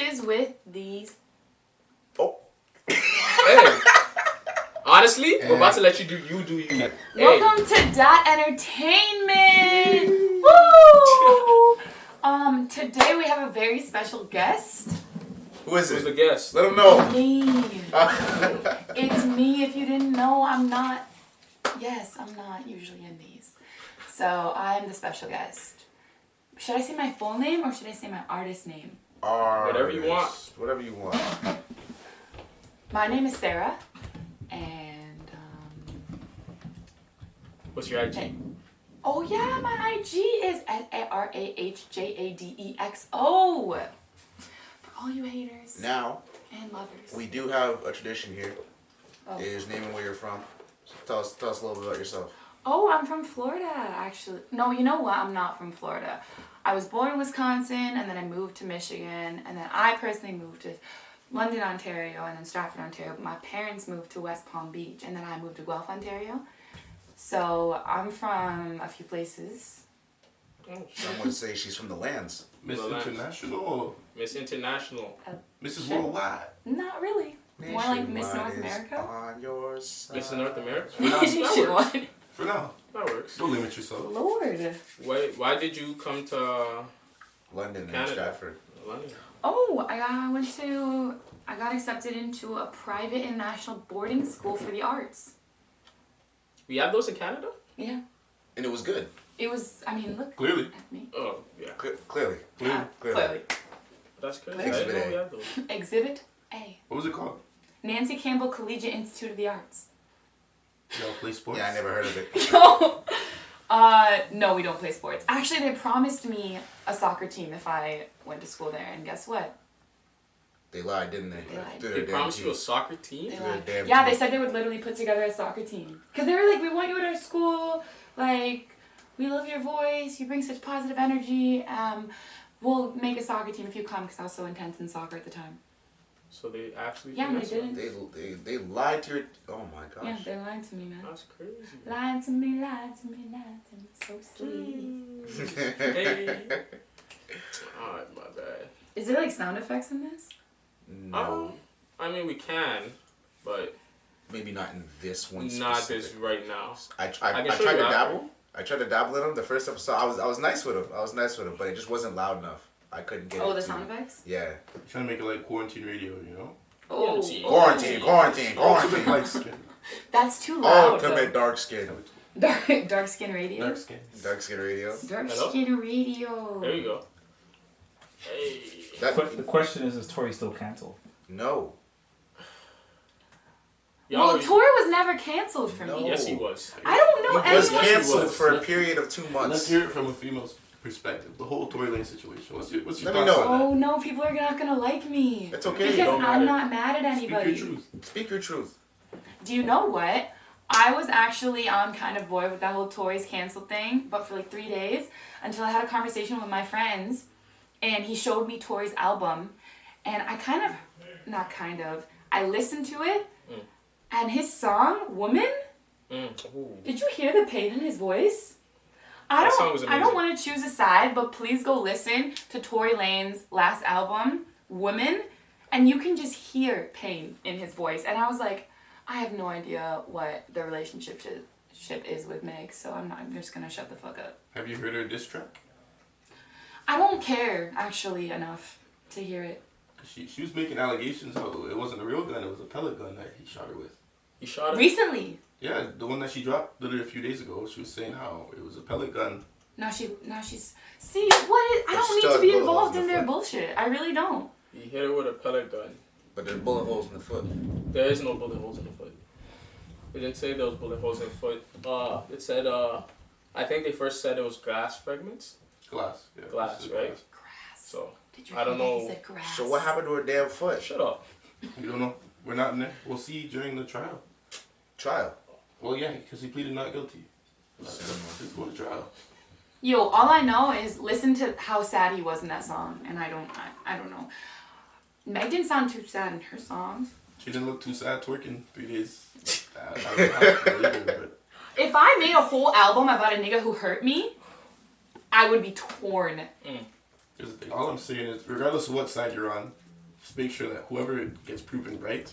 is with these. Oh. Hey. Honestly, we're about to let you do you. Hey. Welcome to Dot Entertainment. Woo! Today we have a very special guest. Who is it? Who's the guest? Let them know. Me. It's me. If you didn't know, I'm not usually in these. So I'm the special guest. Should I say my full name or should I say my artist name? Whatever you want. Whatever you want. My name is Sarah, and What's your IG? hey. Oh yeah, my IG is SarahJadexO. For all you haters Now, and lovers. we do have a tradition here. Oh. Is naming where you're from. So tell us a little bit about yourself. Oh, I'm from Florida, actually. No, you know what? I'm not from Florida. I was born in Wisconsin, and then I moved to Michigan, and then I personally moved to London, Ontario, and then Stratford, Ontario. But my parents moved to West Palm Beach, and then I moved to Guelph, Ontario. So I'm from a few places. Some would say she's from the lands. Miss International. Miss International. Mrs. Worldwide. Not really. More like Miss North America. On your side. Miss North America? What? For now. That works. Don't limit yourself. Lord. Why did you come to London and Canada? Stratford. London? Oh, I got accepted into a private international boarding school for the arts. We have those in Canada? Yeah. And it was good. It was, look Clearly. at me. Oh, yeah. Clearly. Yeah, clearly. That's crazy. Clearly. I didn't know we had those. Exhibit A. What was it called? Nancy Campbell Collegiate Institute of the Arts. Y'all play sports? Yeah, I never heard of it. No. No, we don't play sports. Actually, they promised me a soccer team if I went to school there, and guess what? They lied, didn't they? They lied. Through They their damn promised you a teeth. soccer team? They Through their lied. damn Yeah, teeth. they said they would literally put together a soccer team. Because they were like, we want you at our school. Like, we love your voice. You bring such positive energy. We'll make a soccer team if you come, because I was so intense in soccer at the time. So they actually Yeah, they finessed didn't. They lied to your... Oh my gosh. Yeah, they lied to me, man. That's crazy. Lied to me, lied to me, lied to me. So sweet. Hey. Alright, my bad. Is there like sound effects in this? No. I mean, we can, but Maybe not in this one not specific. this right now. I I tried can show to you after. dabble. I tried to dabble in them. The first episode, I was nice with him. But it just wasn't loud enough. I couldn't get it. Oh, the to- sound effects? Yeah. Trying to make it like quarantine radio, you know? Oh, Quarantine. Ultimate light skin. That's too loud. Ultimate dark skin. Dark skin radio. Dark skin. Dark skin radio. Dark Hello? skin radio. There you go. Hey. The question is Tory still canceled? No. Well, Tory was never canceled for No. me. Yes, he was. I don't know He was anyone. canceled was. for a period of 2 Let's months. hear it from a female's perspective. The whole Tory Lane situation. What's your Let me thoughts know. on Oh no, people are not gonna like me. It's okay. Because Don't I'm matter. not mad at that? Speak anybody. your truth. Speak your truth. Do you know what? I was actually on kind of bored with that whole Tory's canceled thing, but for like 3 days until I had a conversation with my friends, and he showed me Tory's album, and I listened to it, and his song "Woman." Ooh. Did you hear the pain in his voice? That song was I don't amazing. want to choose a side, but please go listen to Tory Lane's last album, "Woman," and you can just hear pain in his voice. And I was like, I have no idea what the relationship is with Meg, so I'm just gonna shut the fuck up. Have you heard her diss track? I don't care actually enough to hear it. She was making allegations how it wasn't a real gun, it was a pellet gun that he shot her with. He shot him. Recently. Yeah, the one that she dropped literally a few days ago, she was saying how it was a pellet gun. Now she's see what is, I don't need to be Bullet holes involved in in the their foot. bullshit. I really don't. He hit her with a pellet gun. But there's bullet holes in the foot. There is no bullet holes in the foot. It didn't say there was bullet holes in the foot. It said, I think they first said it was glass fragments. Glass. Yeah, Glass, this is right? Grass. So, Did you I don't hear that? know. He said grass. So what happened to her damn foot? shut up. You don't know. We're not in there. We'll see during the trial. Trial. Well, yeah, because he pleaded not guilty. He's going to trial. Yo, all I know is listen to how sad he was in that song, and I don't know. Meg didn't sound too sad in her songs. She didn't look too sad twerking 3 days. I don't know how to believe it, but If I made a whole album about a nigga who hurt me, I would be torn. here's the thing. All I'm saying is, regardless of what side you're on, just make sure that whoever gets proven right,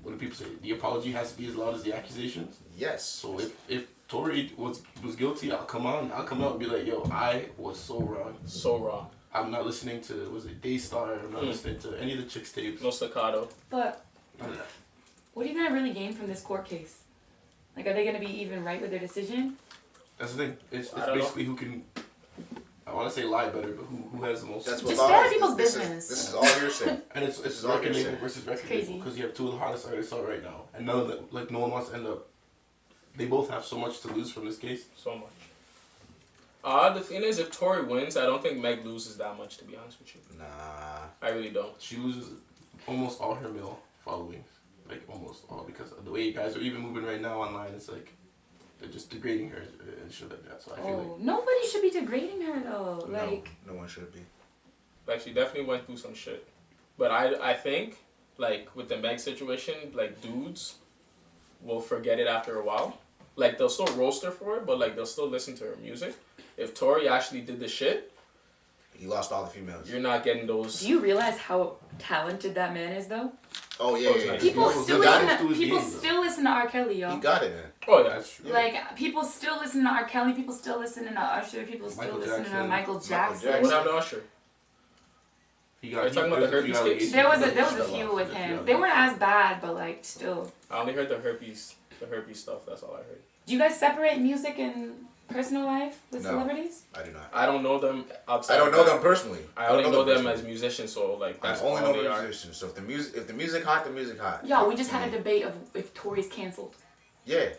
what do people say? The apology has to be as loud as the accusations. Yes. So if Tory was guilty, I'll come out and be like, yo, I was so wrong. So wrong. I'm not listening to, was it Daystar? I'm not listening to any of the Chicks tapes. No staccato. But None of that. what are you gonna really gain from this court case? Like, are they gonna be even right with their decision? That's the thing. It's I don't basically who can, I want to say lie better, but who has the most. That's what Just law stay out of is. people's This business. is all hearsay. And it's This is all record label hearsay. versus record crazy. label because you have two of the hottest artists out right now, and none of them, like no one wants to end up. They both have so much to lose from this case. So much. The thing is, if Tory wins, I don't think Meg loses that much, to be honest with you. Nah. I really don't. She loses almost all her male followings, like almost all, because of the way you guys are even moving right now online. It's like they're just degrading her and shit like that. So I feel like Nobody should be degrading her though. Like, no one should be. Like, she definitely went through some shit. But I think, like, with the Meg situation, like, dudes will forget it after a while. Like, they'll still roast her for it, but, like, they'll still listen to her music. If Tory actually did the shit, He lost all the females. you're not getting those. do you realize how talented that man is though? Oh yeah. People He still got listen. it through To, his people game, though. still listen to R. Kelly, y'all. He got it. Man. Oh, yeah. that's true. Like, people still listen to R. Kelly. People still listen to Usher. People still Michael listen to Jackson. Michael Jackson. Jackson. What happened to Usher? He Are you talking about the there's a few herpes case? allegations. There was a Still few lost. with There's a him. few They weren't as bad, but like still. I only heard the herpes stuff. That's all I heard. Do you guys separate music and personal life with No. celebrities? I do not. I don't know them outside. I don't know them personally. I only know them personally. as musicians, so like I that's only all know they the are. musicians. So if the music hot, the music hot. Yo, we just had a debate of if Tory's canceled. Yeah.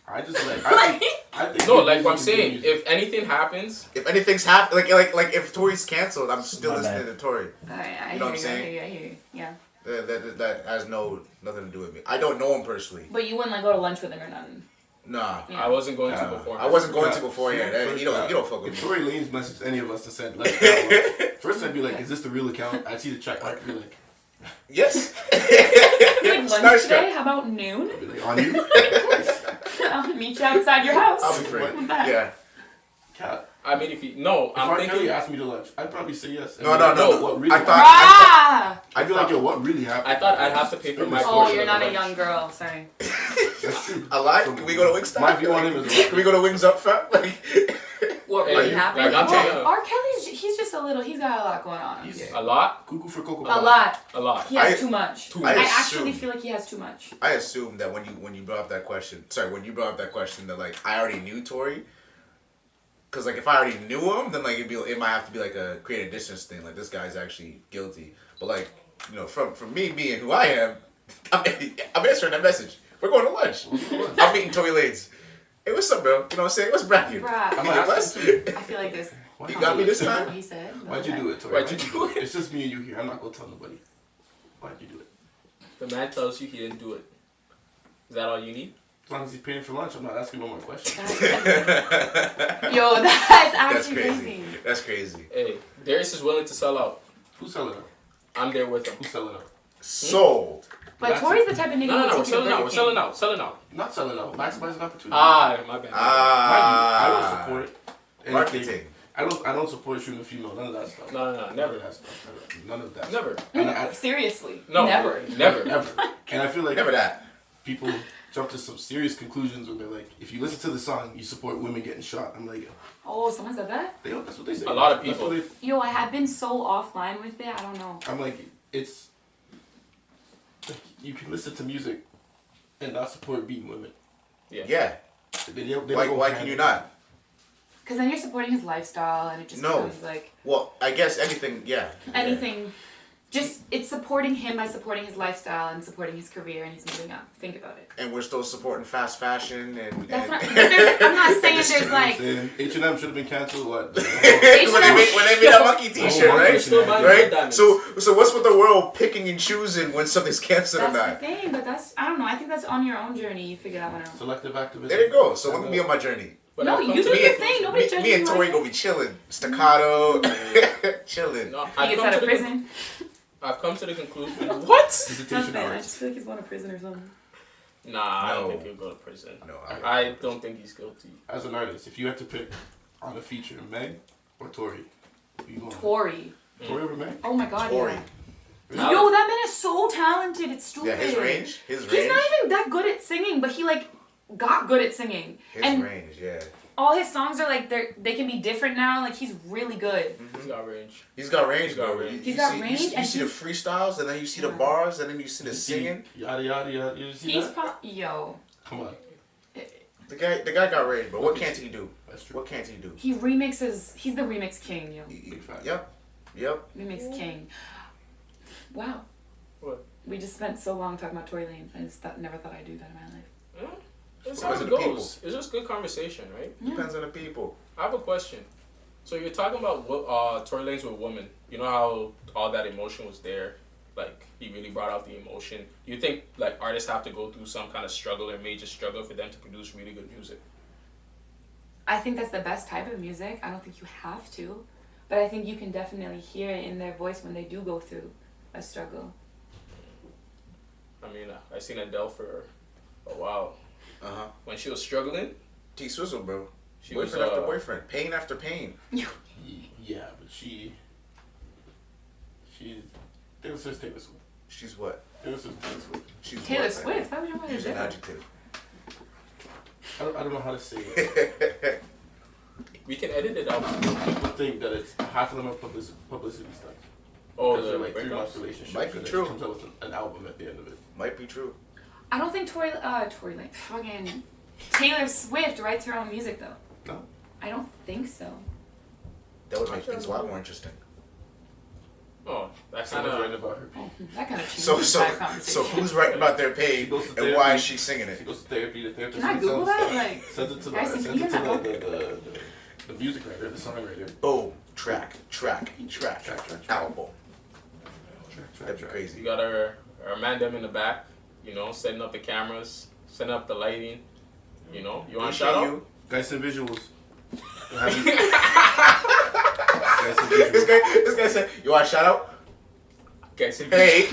I just like I think No, good like what I'm music is good saying, music. if anything happens, If anything's happened, like if Tory's canceled, I'm still My listening bad. to Tory. I You know what I'm hear saying? I hear you. Yeah. That has nothing to do with me. I don't know him personally. But you wouldn't like go to lunch with him or nothing. Nah. Yeah. I wasn't going to before. I wasn't going to Yeah. beforehand. Yeah. You don't fuck with If me. Tory Lanez messaged any of us to send, let's go. First I'd be like, is this the real account? I'd see the check mark, I'd be like, Yes. Like lunch Starstruck. today? How about noon? I'd be like, on you? I'll meet you outside your house. I'll be free. With that. Yeah. Cat. I mean, I'm If R. Kelly thinking. asked me to lunch, I'd probably say yes. And No, be no, like, no. yo, what really I happened? thought- Ah! I'd be like, yo, what really happened? I thought I'd have to pay for my Oh, portion you're of not a lunch. young girl. Sorry. That's true. I lied. So, Can we go to Wingstop? My view on him is Can we go to Wings Up, fam? Like, What Hey, really you- happened? like, I'm saying- R. Kelly's, he's just a little, he's got a lot going on. He's A lot, cuckoo for Cocoa A Puffs. lot. a lot. He has I- too much. too I much. actually assume- feel like he has too much. I assumed that when you brought up that question, that like I already knew Tory. Cause like if I already knew him, then like it might have to be like a create a distance thing. Like this guy's actually guilty. But like from me being who I am, I'm answering that message. We're going to lunch. I'm meeting Tory Lanez. Hey, what's up, bro? You know what I'm saying? What's bracket? Bruh. I'm You gonna blessed? ask him I feel like this. Why'd You got me this What time? he said. Why'd you do it, Tory? Why'd you do it? It's just me and you here. I'm not gonna tell nobody. Why'd you do it? The man tells you he didn't do it. Is that all you need? As long as he's paying for lunch, I'm not asking no more questions. Yo, that's That's actually crazy. crazy. That's crazy. Hey, Darius is willing to sell out. Who's selling out? I'm there with him. Who's selling out? Sold. But That's Tory's the type of nigga No, who we're takes you to selling out. Burger We're King. selling out. Selling out. Not selling out. Maximizing opportunity. Ah, my bad. I don't support anything. Marketing. I don't support shooting a female. None of that stuff. No, None never. of that stuff. None of that. Never. Stuff. And I, Seriously. No. Never. Never. Never. And I feel like Never that. people jump to some serious conclusions where they're like, if you listen to the song, you support women getting shot. I'm like, Oh, someone said that? that's what they say. A lot of That's people. what Yo, I have been so offline with it. I don't know. I'm like, it's like you can listen to music and not support beating women. Yeah. They don't Why go can hand you in not? Because then you're supporting his lifestyle, and it just No. becomes like Well, I guess anything. Yeah. anything. Just it's supporting him by supporting his lifestyle and supporting his career, and he's moving up. Think about it. And we're still supporting fast fashion and. That's and not. But I'm not saying there's like. H&M should have been canceled. What? when they made that monkey T-shirt, Oh, right? Still buying Right. diamonds. So what's with the world picking and choosing when something's canceled or That's not? the thing, but that's I don't know. I think that's on your own journey. You figure that one out. Selective activism. There you go. So let me be on my journey. But No, I've come you to do the- your thing. Nobody's judging Me and you Tory on gonna be chilling, staccato, chilling. No, He gets out of prison. I've come to the conclusion. What? Visitation Nothing. I hours. just feel like he's going to prison or something. Nah, I don't No. think he'll go to prison. No, I don't think he's guilty. As an artist, if you had to pick on a feature, Meg or Tory, who you going? Tory. Tory over Meg? Oh my god, Tory. yeah. Now- Yo, that man is so talented. It's stupid. Yeah, his range. He's not even that good at singing, but he like got good at singing. His and range, yeah. all his songs are like they can be different now. Like he's really good. He's got range. He's got range, He's got bro. range. He's got see, range You and see the he's- freestyles, and then you see the Yeah. bars, and then you see the singing. Yada yada yada. You see He's that? yo. Come on. The guy got range, but what can't he do? That's true. What can't he do? He remixes. He's the remix king, yo. Big fact. Yep. Remix king. Wow. What? We just spent so long talking about Tory Lanez. I just never thought I'd do that in my life. That's So how is it it the people? goes. It's just good conversation, right? Depends on the people. I have a question. So you're talking about Tory Lanez with women. You know how all that emotion was there? Like, he really brought out the emotion. You think, like, artists have to go through some kind of struggle or major struggle for them to produce really good music? I think that's the best type of music. I don't think you have to. But I think you can definitely hear it in their voice when they do go through a struggle. I mean, I seen Adele for a while. Uh-huh. When she was struggling, T-Swizzle, bro. she was... Boyfriend after boyfriend. Pain after pain. Yeah, but she. Taylor Swift. She's what? Taylor Swift. She's Taylor what? Swift? How would you want to Use do an that? adjective. I don't know how to say it. We can edit it out. People think that it's half of them are publicity stuff. Oh, Because the they're like breakups? 3-month relationships. Might be and then true. She comes out with an album at the end of it. Might be true. I don't think Tory Lanez, fucking Taylor Swift writes her own music though. No. I don't think so. That would make things a lot more interesting. Oh, that's Someone's kind writing of... about her page. That kind of changes So the entire conversation. who's writing about their pain, She goes to and therapy. why is she singing She it? goes to therapy. The therapist Can I Google that? Like, sends it to guys, the, if sends you it to can the music writer, the songwriter. Boom. Track. Track. Album. Track. That'd be crazy. You got our man them in the back, you know, setting up the cameras, setting up the lighting, you know. You want to shout out? Guys, some visuals. This guy said, "You want a shout out?" Okay, so Hey.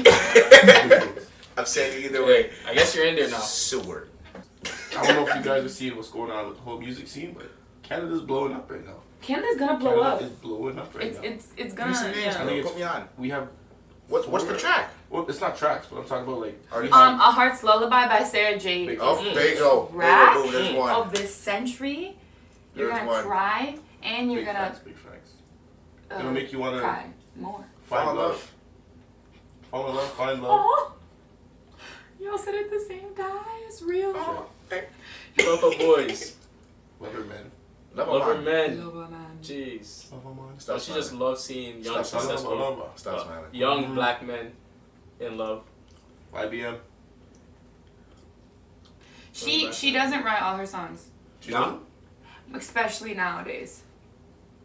I'm saying it either way. Wait, I guess you're in there now. Seward. I don't know if you guys are seeing what's going on with the whole music scene, but Canada's blowing up right now. Canada's gonna blow Canada up. is blowing up right now. It's Give gonna me some names, yeah. bro. Put me on. We have What's the track? well, it's not tracks, but I'm talking about like Artist? A Heart's Lullaby by Sarah Jade. Oh, there you go. Track Boom, there's one. of this century. You're There's gonna one. cry and you're big gonna facts, big facts. It'll make you wanna cry more. Fall find in love. love. Fall in love, find love. Oh, y'all said it at the same time. It's real. Oh, hey. Lover boys, Lover man. lover men. Lover man. Jeez. Lover man. Stop Don't you just smiling. love seeing young, Stop smiling. successful, Lover. Stop smiling. young black men in love? YBM. She doesn't write all her songs, She No. doesn't? especially nowadays.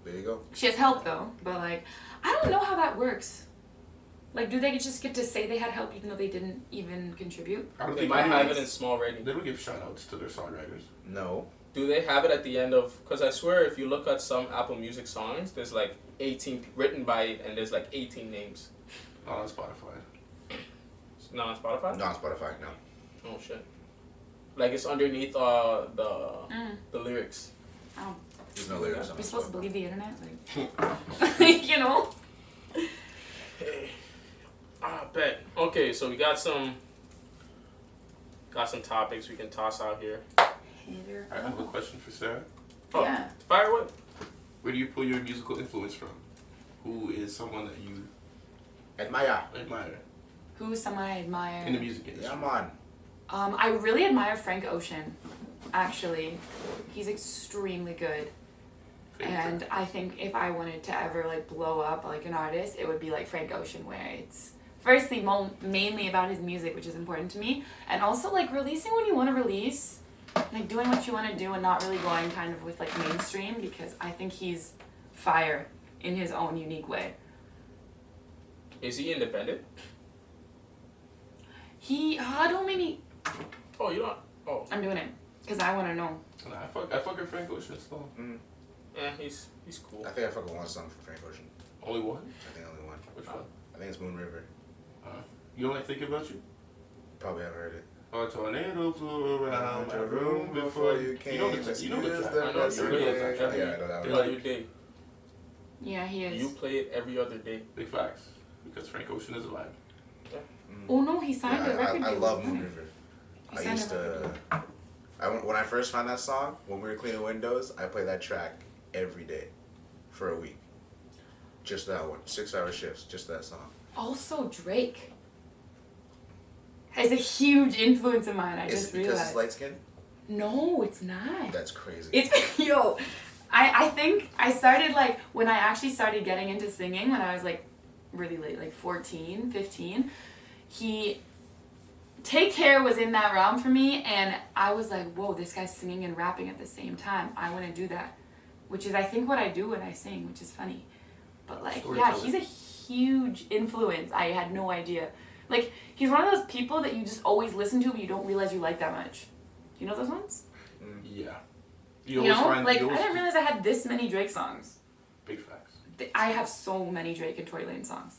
There you go. She has help though, but like I don't know how that works. Like, do they just get to say they had help even though they didn't even contribute? I don't They think might have it anyways. in small writing. They don't give shout outs to their songwriters. No. Do they have it at the end of? Because I swear, if you look at some Apple Music songs, there's like 18 written by, and there's like 18 names. Not on Spotify. It's not on Spotify. Not on Spotify, no. Oh shit. Like it's underneath the lyrics. I don't. There's no lyrics on We're supposed to Spotify. believe the internet, like, you know. Hey. Bet. Okay, so we got some topics we can toss out here. Hater. I have a question for Sarah. Oh, Yeah. fire away. Where do you pull your musical influence from? Who is someone that you Admire. admire Who's someone I admire? in the music industry? Yeah, man. I really admire Frank Ocean. Actually, he's extremely good. And I think if I wanted to ever like blow up like an artist, it would be like Frank Ocean, where it's firstly mainly about his music, which is important to me, and also like releasing when you want to release, like doing what you want to do and not really going kind of with like mainstream, because I think he's fire in his own unique way. Is he independent? Don't make me. Oh, you don't. Oh, I'm doing it because I want to know. Nah, I fuck with Frank Ocean still. yeah, he's cool. I think I fucking one song from Frank Ocean. Only one? I think only one. Which one? I think it's Moon River. You don't like Thinking About You? Probably haven't heard it. A tornado flew around my room before you came. came. You know the track. I know That's you the really way. have that. Yeah, I know that Day one. by your day. Yeah, he is. You play it every other day. Big facts. Because Frank Ocean is a vibe. Oh no, he signed a record I deal love with Moon him. River. He I signed used a record to. When I first found that song, when we were cleaning windows, I played that track every day for a week. Just that one. 6-hour shifts, just that song. Also, Drake has a huge influence in mine. I Is just it because realized. it's light skin? No, it's not. That's crazy. It's yo. I think I started like when I actually started getting into singing when I was like really late, like 14, 15. Take Care was in that realm for me, and I was like, whoa, this guy's singing and rapping at the same time. I want to do that, which is I think what I do when I sing, which is funny. But like, yeah, he's a huge influence. I had no idea. Like, he's one of those people that you just always listen to, but you don't realize you like that much. You know those ones? Yeah. You know? Like, I didn't realize I had this many Drake songs. Big facts. I have so many Drake and Tory Lanez songs.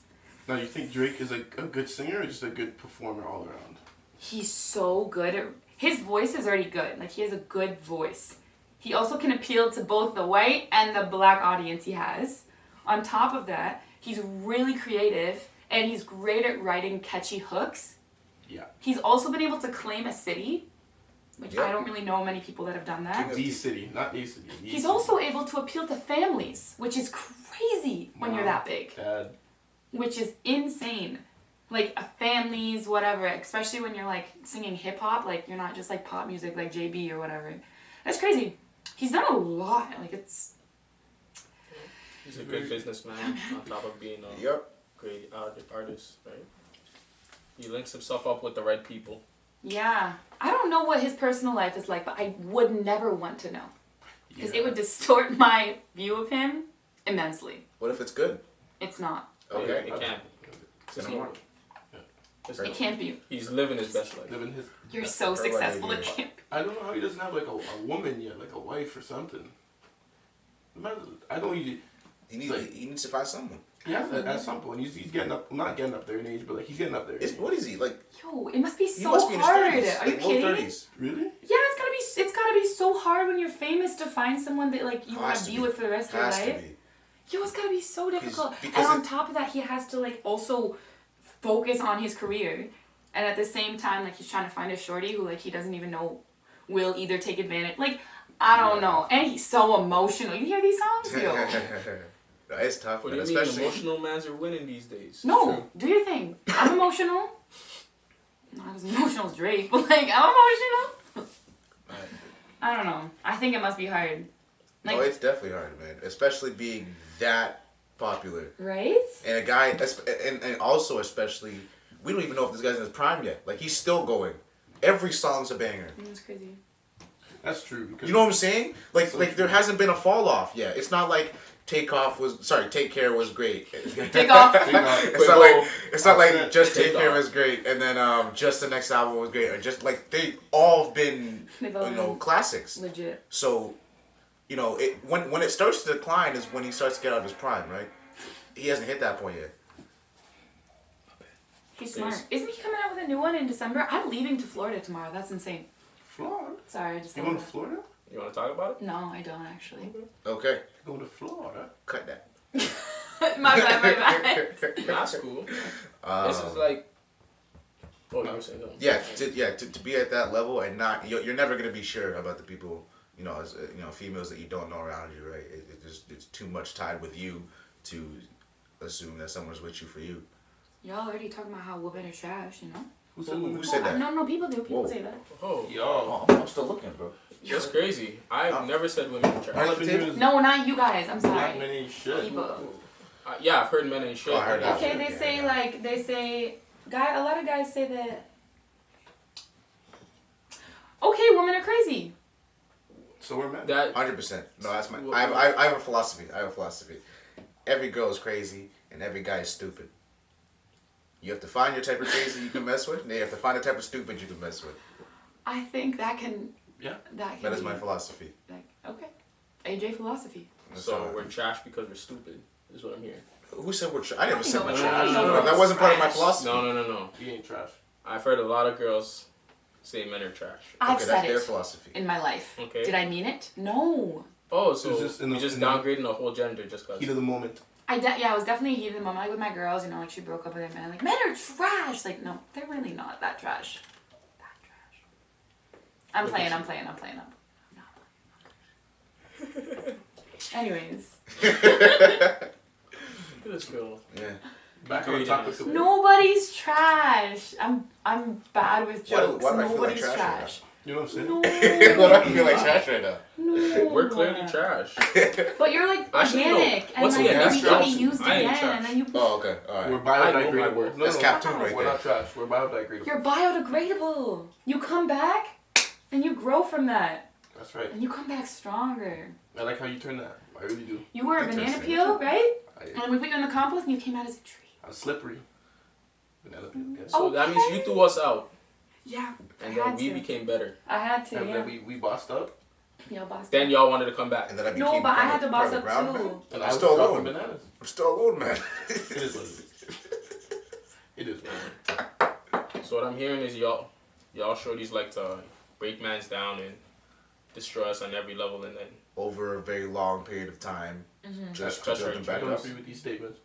Now, you think Drake is a good singer or just a good performer all around? He's so good at... His voice is already good. Like, he has a good voice. He also can appeal to both the white and the black audience he has. On top of that, he's really creative, and he's great at writing catchy hooks. Yeah. He's also been able to claim a city, which Yep. I don't really know many people that have done that. The city, not a city. The He's city. also able to appeal to families, which is crazy when you're that big. Dad. Which is insane. Like, families, whatever, especially when you're, like, singing hip-hop, like, you're not just, like, pop music, like JB or whatever. That's crazy. He's done a lot. Like, it's... He's a good businessman on top of being a Yep. great artist, right? He links himself up with the right people. Yeah. I don't know what his personal life is like, but I would never want to know. Because Yeah. it would distort my view of him immensely. What if it's good? It's not. Okay. It can't. Say It's no more. not. It's It not. can't be. He's living his best life. Living his. You're so Or what successful, I it do. can't be. I don't know how he doesn't have like a woman yet, like a wife or something. I know he. He needs to find someone. Yeah, at some point he's getting up. Not getting up there in age, but like he's getting up there. In age. What is he like? Yo, it must be He so must be in his hard. 30s, Are you like low kidding? 30s. Really? Yeah, it's gotta be so hard when you're famous to find someone that like you want Has to to be be. with for the rest of your Has to life. be. Yo, it's gotta be so difficult. because And on it- top of that, he has to like also focus on his career, and at the same time, like he's trying to find a shorty who like he doesn't even know will either take advantage. Like I don't know, and he's so emotional. You hear these songs, yo? No, it's tough, What man. do you mean Especially emotional mans are winning these days? No, do your thing. I'm emotional. Not as emotional as Drake, but like I'm emotional. I don't know. I think it must be hard. Like, oh, it's definitely hard, man. Especially being that popular. right? And a guy, and also especially, we don't even know if this guy's in his prime yet. Like, he's still going. Every song's a banger. That's crazy. That's true. Because You know what I'm saying? Like, So like there true. hasn't been a fall off yet. It's not like Take Care was great. Take off. It's not like Offset, just Take Take Care Off. was great, and then just the next album was great, or just like they all been They've all been classics. legit. So, when it starts to decline is when he starts to get out of his prime, right? He hasn't hit that point yet. He's smart. Isn't he coming out with a new one in December? I'm leaving to Florida tomorrow. That's insane. Florida. Sorry, I just You said going to that. Florida? You want to talk about it? No, I don't actually. Okay, Going to Florida. cut that. my bad. That's cool. This is like. Oh, you were saying something. To be at that level and not you're never gonna be sure about the people females that you don't know around you, right? It's too much tied with you to assume that someone's with you for you. Y'all already talking about how women are trash, you know? Who said that? No, people do. People Whoa. say that. Oh, Yo. I'm still looking, bro. that's crazy. I've never said women are trash. All right. No, not you guys. I'm Black sorry. men ain't shit. People. Yeah, I've heard men ain't shit. Oh, I heard that. Okay, Yeah. they say, a lot of guys say that. Okay, women are crazy. So we're men. That 100%. No, that's my. I have a philosophy. Every girl is crazy and every guy is stupid. You have to find your type of crazy you can mess with, and you have to find the type of stupid you can mess with. I think that can. Yeah. That can. That is be, my philosophy. Like, okay. AJ philosophy. That's so all. we're trash because we're stupid. Is what I'm hearing. Who said we're trash? I never said No, we're no, trash. no, no, That wasn't part of my trash. philosophy. No. We ain't trash. I've heard a lot of girls say men are trash. I've Okay, said that's their it philosophy. in my life. Okay. Did I mean it? No. Oh, It so was just in we the- just in the- downgrading the whole gender just cause. Heat of the moment. I was definitely heated in the moment, like with my girls, you know, like she broke up with her man, like, men are trash. Like, no, they're really not that trash. That trash. I'm Look playing. at Anyways. Look at this girl. Yeah. Back on the topic of Nobody's trash. I'm bad with Why do- jokes. why do I feel like Nobody's trash right trash. You know what I'm saying? No. What do I feel like trash right now? No. We're clearly trash. But you're like Actually, no. organic, and Once like again, we that's can be trash. used I ain't again, trash. and then you. Oh, okay. All right. We're I know my biodegradable. worth. That's Captain right We're there. not trash. We're biodegradable. You're biodegradable. You come back, and you grow from that, That's right. and you come back stronger. I like how you turn that. I really do. You were a banana Interesting. peel, right? And I, then we put you in the compost, and you came out as a tree. I'm slippery. Banana peel. Yes. So that means you threw us out, Yeah. and I then had we to. became better. I had to. And Yeah. then we bossed up. Yo, boss. Then y'all wanted to come back. And then I became No, but I part had of- to part boss of the up brown too. man. And I'm I was still dropping alone. bananas. I'm still alone, man. It is what it is. It is what it is. So what I'm hearing is y'all shorties like to break mans down and destroy us on every level, and then Over a very long period of time, just to That's build right. them I back don't up. agree with these statements.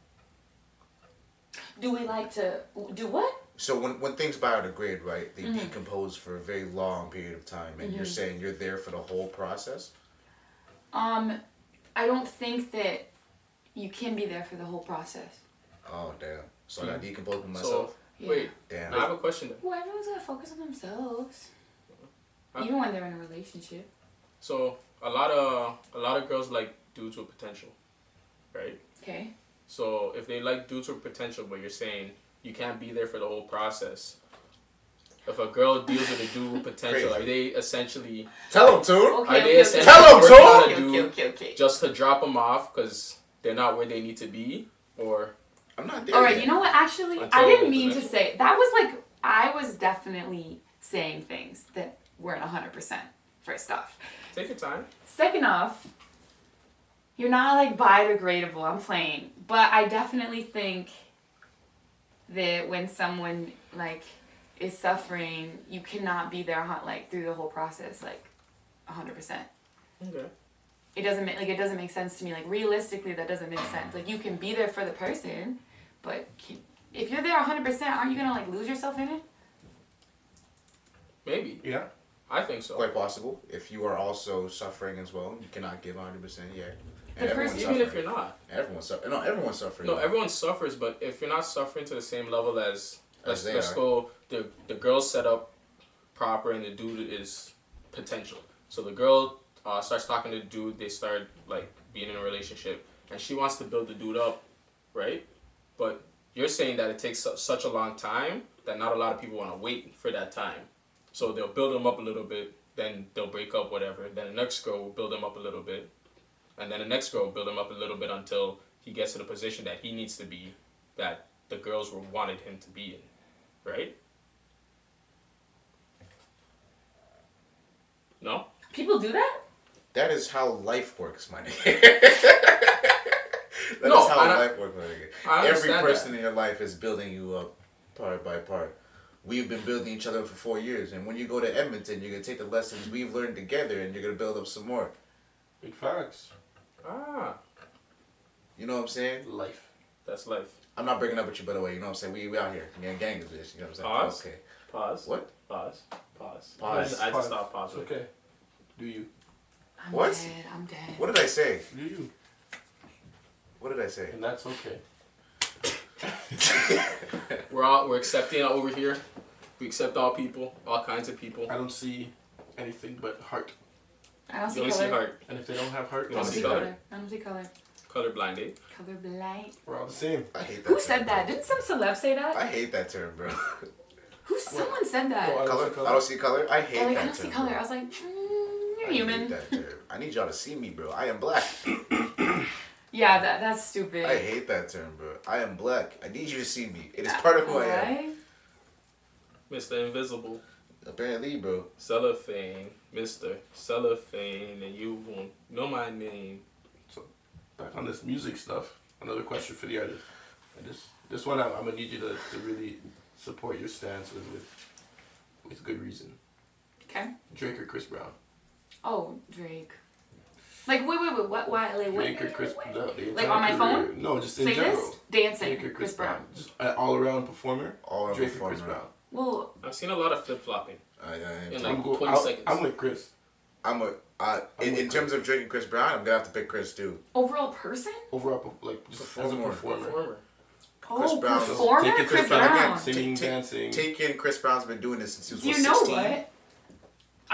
Do we like to do what? So when things biodegrade, right, they decompose for a very long period of time, and you're saying you're there for the whole process. I don't think that you can be there for the whole process. Oh damn! So I got decomposed so myself. Yeah. wait. Damn. I have a question then. Well, everyone's gonna focus on themselves, Huh? even when they're in a relationship. So a lot of girls like dudes with potential, right? Okay. So if they like dudes with potential, but you're saying you can't be there for the whole process. If a girl deals with a dude with potential, Crazy. are they essentially Tell him, Toon. are they essentially Tell 'em, working Toon! on a Okay, dude okay. just to drop them off because they're not where they need to be, or I'm not there. All right, yet. you know what? Actually, I Until didn't mean to eventually. say that. Was like I was definitely saying things that weren't 100%. First off, take your time. second off, you're not like biodegradable. I'm playing, but I definitely think that when someone like is suffering, you cannot be there like through the whole process like 100%. Okay. It doesn't make sense to me. Like realistically, that doesn't make sense. Like you can be there for the person, but if you're there 100%, aren't you gonna like lose yourself in it? Maybe. Yeah. I think so. Quite possible. If you are also suffering as well, you cannot give 100% yet. And The everyone's person- Even if suffering. you're not. Everyone's suffering. No, everyone's suffering. No, everyone suffers, but if you're not suffering to the same level as As they let's are. go the girl's set up proper and the dude is potential. So the girl starts talking to the dude, they start like being in a relationship, and she wants to build the dude up, right? But you're saying that it takes such a long time that not a lot of people want to wait for that time. So they'll build him up a little bit, then they'll break up, whatever. Then the next girl will build him up a little bit, and then the next girl will build him up a little bit until he gets to the position that he needs to be, that the girls wanted him to be in, right? No? People do that? That is how life works, my nigga. That No, is how I don't- life works, my nigga. I Every understand person in your life is building you up part by part. We've been building each other up for 4 years, and when you go to Edmonton, you're gonna take the lessons we've learned together, and you're gonna build up some more. Big facts. Ah, You know what I'm saying? Life. that's life. I'm not breaking up with you, by the way. You know what I'm saying? We out here. Gang is this. You know what I'm saying? Pause. Okay. Pause. What? Pause. Pause. Pause. I Pause. just stopped pausing. It's okay. Do you? I'm What? dead. I'm dead. What did I say? Do you? What did I say? And that's okay. We're accepting over here. We accept all people, all kinds of people. I don't see anything but heart. I don't You see only color. see heart. And if they don't have heart, You I don't don't see see color. color. I don't see color. Colorblind, eh? Color blind. we're all the same. I hate that. Who term, said that? bro. Didn't some celeb say that? I hate that term, bro. Someone said that. Oh, Color? I don't see color. I hate They're like, that I don't see term, color. bro. I was like, you're I human. hate that term. I need y'all to see me, bro. I am black. Yeah, that's stupid. I hate that term, bro. I am black. I need you to see me. It is part of who I am. Alright. Mr. Invisible. Apparently, bro. Cellophane. Mr. Cellophane. And you won't know my name. Back on this music stuff. Another question for the artist. And this one I'm gonna need you to really support your stance with good reason. Okay. Drake or Chris Brown? Oh, Drake. Like, wait, what? Why? Like, Drake or wait, Chris wait. Brown. the Like, entire on my career. phone? No, just in Playlist? general. Dancing. Drake or Chris Brown. Just an all-around performer. All Drake performer. or Chris Brown. Well, I've seen a lot of flip flopping. In like 20 seconds. I'm with Chris. In terms of Drake and Chris Brown, I'm gonna have to pick Chris too. overall person? Overall, like just as a performer. Chris Brown. Performer? Take it to Chris the front Brown. again. Singing, dancing. Taking Chris Brown's been doing this since he was Do you know 16. what?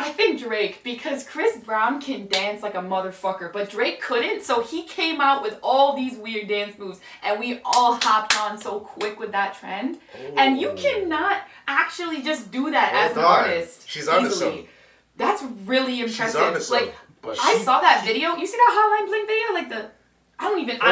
I think Drake, because Chris Brown can dance like a motherfucker, but Drake couldn't, so he came out with all these weird dance moves, and we all hopped on so quick with that trend. And you cannot actually just do that as an artist. She's on the easily. show. That's really impressive. She's on the show. Like, But I she- saw that video. You see that Hotline Bling video? Like the, I don't even know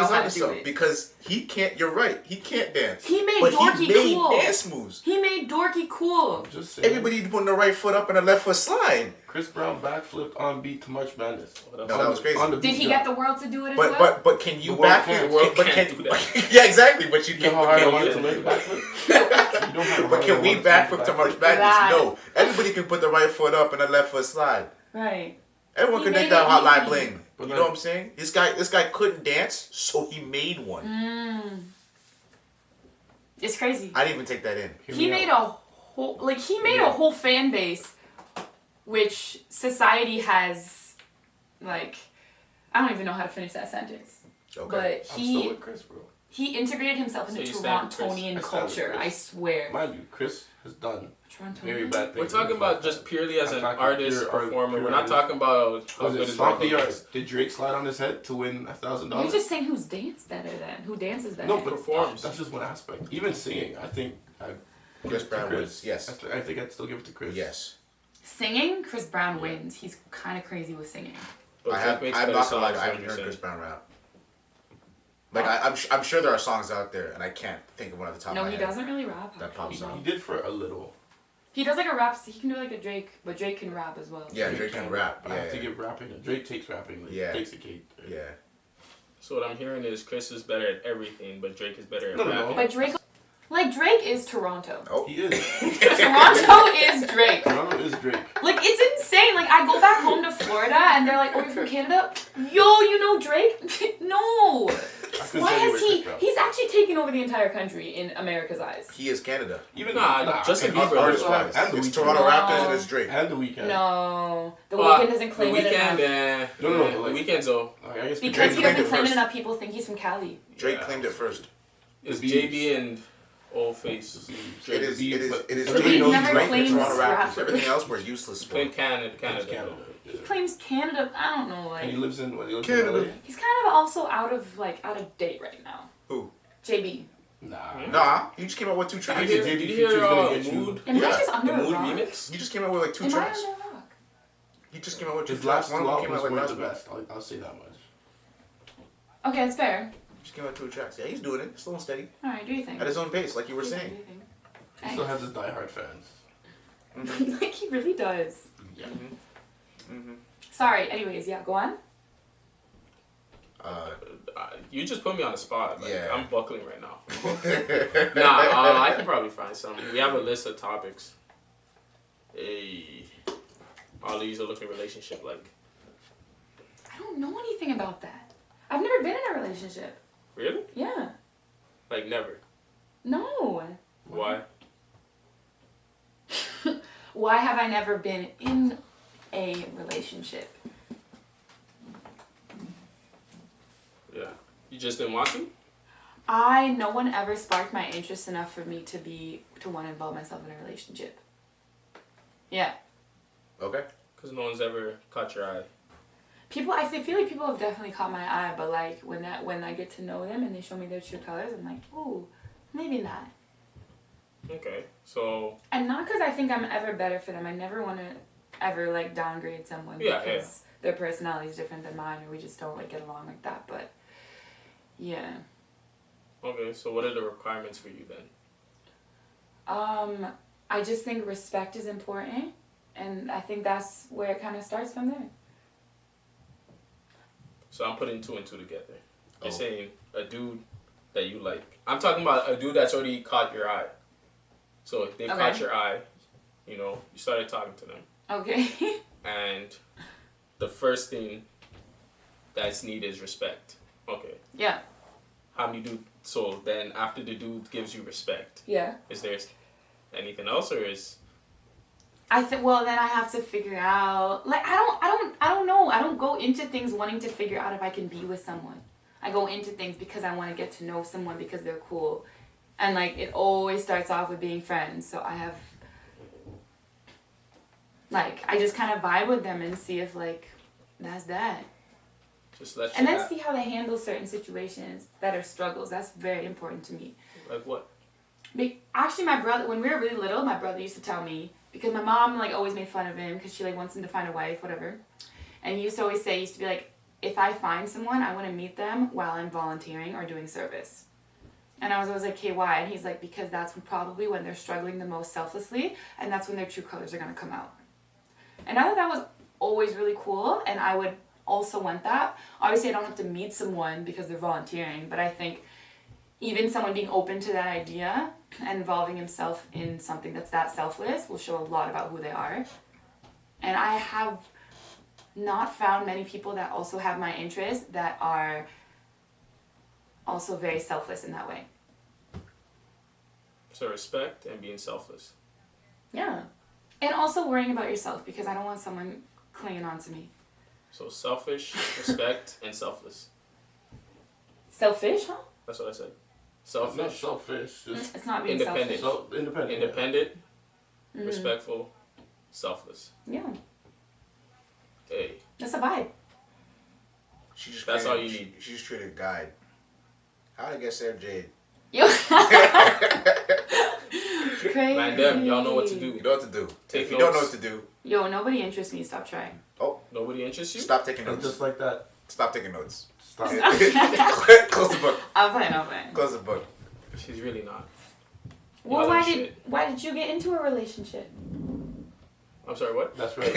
how to do it. Because he can't. You're right. He can't dance. He made but Dorky he made cool. dance moves. He made Dorky cool. I'm just saying. Everybody putting the right foot up and the left foot slide. Chris Brown backflipped on beat to March Madness. No, that was crazy. Did he get the world to do it as well? But can you The world backflip? can't. The world But can't do that. Yeah, exactly. But you You know can. how hard I Can wanted you- to learn backflip? You don't have But can we backflip to March Madness? That. No. Everybody can put the right foot up and the left foot slide. Right. Everyone He can made make that it hotline easy. bling. You know what I'm saying? This guy couldn't dance, so he made one. It's crazy. I didn't even take that in. He made a whole fan base, which society has, like, I don't even know how to finish that sentence. Okay. But I'm still with Chris, bro. he integrated himself So into you stand with Chris? Torontonian I stand with culture. Chris. I swear. Mind you, Chris has done very Torontonian? bad things. We're talking about just purely as an Attack artist, pure art- performer. pure We're not artist. talking about how Was good it his Stop the vocal Yard? is. Did Drake slide on his head to win $1,000? You're just saying who's danced better then? Who dances better? No, but Performs. that's just one aspect. Even singing, I think Chris Brown wins. Yes. I think I'd still give it to Chris. Yes. Singing, Chris Brown wins. He's kind of crazy with singing. But I'm Drake makes not better gonna songs lie, I than haven't you're heard saying. Chris Brown rap. Like I'm sure there are songs out there, and I can't think of one at the top No, of my he head. doesn't really rap. That pops He out. did for a little. He does like a rap. He can do like a Drake, but Drake can rap as well. Yeah, Drake can rap. I have to Yeah. give rapping. Drake takes rapping. Like, Yeah. Takes the cake. Yeah. So what I'm hearing is Chris is better at everything, but Drake is better at No, no, no. rapping. But Drake is Toronto. Oh. He is. Toronto is Drake. Toronto is Drake. Like, it's insane. Like, I go back home to Florida and they're like, oh, you're from Canada? Yo, you know Drake? No. couldn't Why tell you has where he? Chris Brown. He's actually taken over the entire country in America's eyes. He is Canada. Even Justin he's Bieber also was and the It's Weeknd. Toronto No. Raptors and it's Drake. And the Weeknd. No. The Well, Weeknd doesn't claim the it Weeknd, enough. No, the like- Weeknd's though. Like, I guess Because Drake he claimed doesn't it claim it first. enough, people think he's from Cali. Drake Yeah. claimed it first. It's The JB Bees. and Old Face. It is. It is. It is. But Drake. he's never Drake claimed and Toronto Raptors. rapper. Everything else we're useless for. Claim Canada. It's Canada. Canada. He claims Canada. I don't know, And he like. lives in what? He lives Canada. in LA? He's kind of also out of date right now. Who? JB. Nah. Nah. You just came out with 2 Did tracks. you hear, JB did you hear feature's gonna get you- Mood? Am I Yeah. just The under a Mood rock? remix? You just came out with like 2 Am I tracks. under a rock? He just came out with 2 His tracks. last One two of them came albums out like were last the week. best. I'll say that much. Okay, that's fair. Just came out with 2 tracks. Yeah, he's doing it. Slow and steady. Alright, do you think? At his own pace, like you were Do you saying. think, do you He still has his diehard fans. think? Like, he really does. Yeah. Sorry, anyways, yeah, go on. You just put me on the spot. Like, Yeah. I'm buckling right now. I can probably find some. We have a list of topics. Hey, Ali's a looking relationship like. I don't know anything about that. I've never been in a relationship. Really? Yeah. Like never. No. Why? Why have I never been in a relationship? Yeah. You just didn't want to? No one ever sparked my interest enough for me to want to involve myself in a relationship. Yeah. Okay. Because no one's ever caught your eye. I feel like people have definitely caught my eye, but like when I get to know them and they show me their true colors, I'm like, ooh, maybe not. Okay. So. And not because I think I'm ever better for them. I never want to ever like downgrade someone Yeah, because their personality is different than mine, or we just don't like get along like that. But yeah. Okay. So what are the requirements for you then? I just think respect is important, and I think that's where it kind of starts from there. So I'm putting 2 and 2 together. You're Oh. saying a dude that you like. I'm talking about a dude that's already caught your eye. So if they've Okay. caught your eye, you started talking to them. Okay. And the first thing that's needed is respect. Okay. Yeah. How many dude? So then after the dude gives you respect, Yeah. is there anything else, or is? Well, then I have to figure out, like, I don't know. I don't go into things wanting to figure out if I can be with someone. I go into things because I want to get to know someone because they're cool. And, like, it always starts off with being friends. So I have, like, I just kind of vibe with them and see if, like, that's that. Just let you And then see how they handle certain situations that are struggles. That's very important to me. Like what? Actually, my brother, when we were really little, my brother used to tell me, because my mom, like, always made fun of him because she, like, wants him to find a wife, whatever. And he used to always say, he used to be like, if I find someone, I want to meet them while I'm volunteering or doing service. And I was always like, okay, why? And he's like, because that's probably when they're struggling the most selflessly, and that's when their true colors are going to come out. And I thought that was always really cool, and I would also want that. Obviously, I don't have to meet someone because they're volunteering, but I think even someone being open to that idea and involving himself in something that's that selfless will show a lot about who they are. And I have not found many people that also have my interests that are also very selfless in that way. So respect and being selfless. Yeah. And also worrying about yourself, because I don't want someone clinging on to me. So selfish, respect, and selfless. Selfish, huh? That's what I said. It's not Selfish, selfish. Just It's not being Independent. selfish. independent. independent, Mhm. respectful, selfless. Yeah. Hey, That's a vibe. She just That's created- all you she- need. She just created a guide. How to get Sarah Jade. Yo. Crazy. man, them, y'all know what to You do. know what to do. Take If you don't know notes. what to do, Yo, nobody interests me. Stop trying. Nobody interests you? stop taking And notes. just like that, Stop taking notes. stop. Close the book. I'm playing. Close the book. She's really not. Well, Y'all why ain't did shit. why did you get into a relationship? I'm sorry, what? That's right.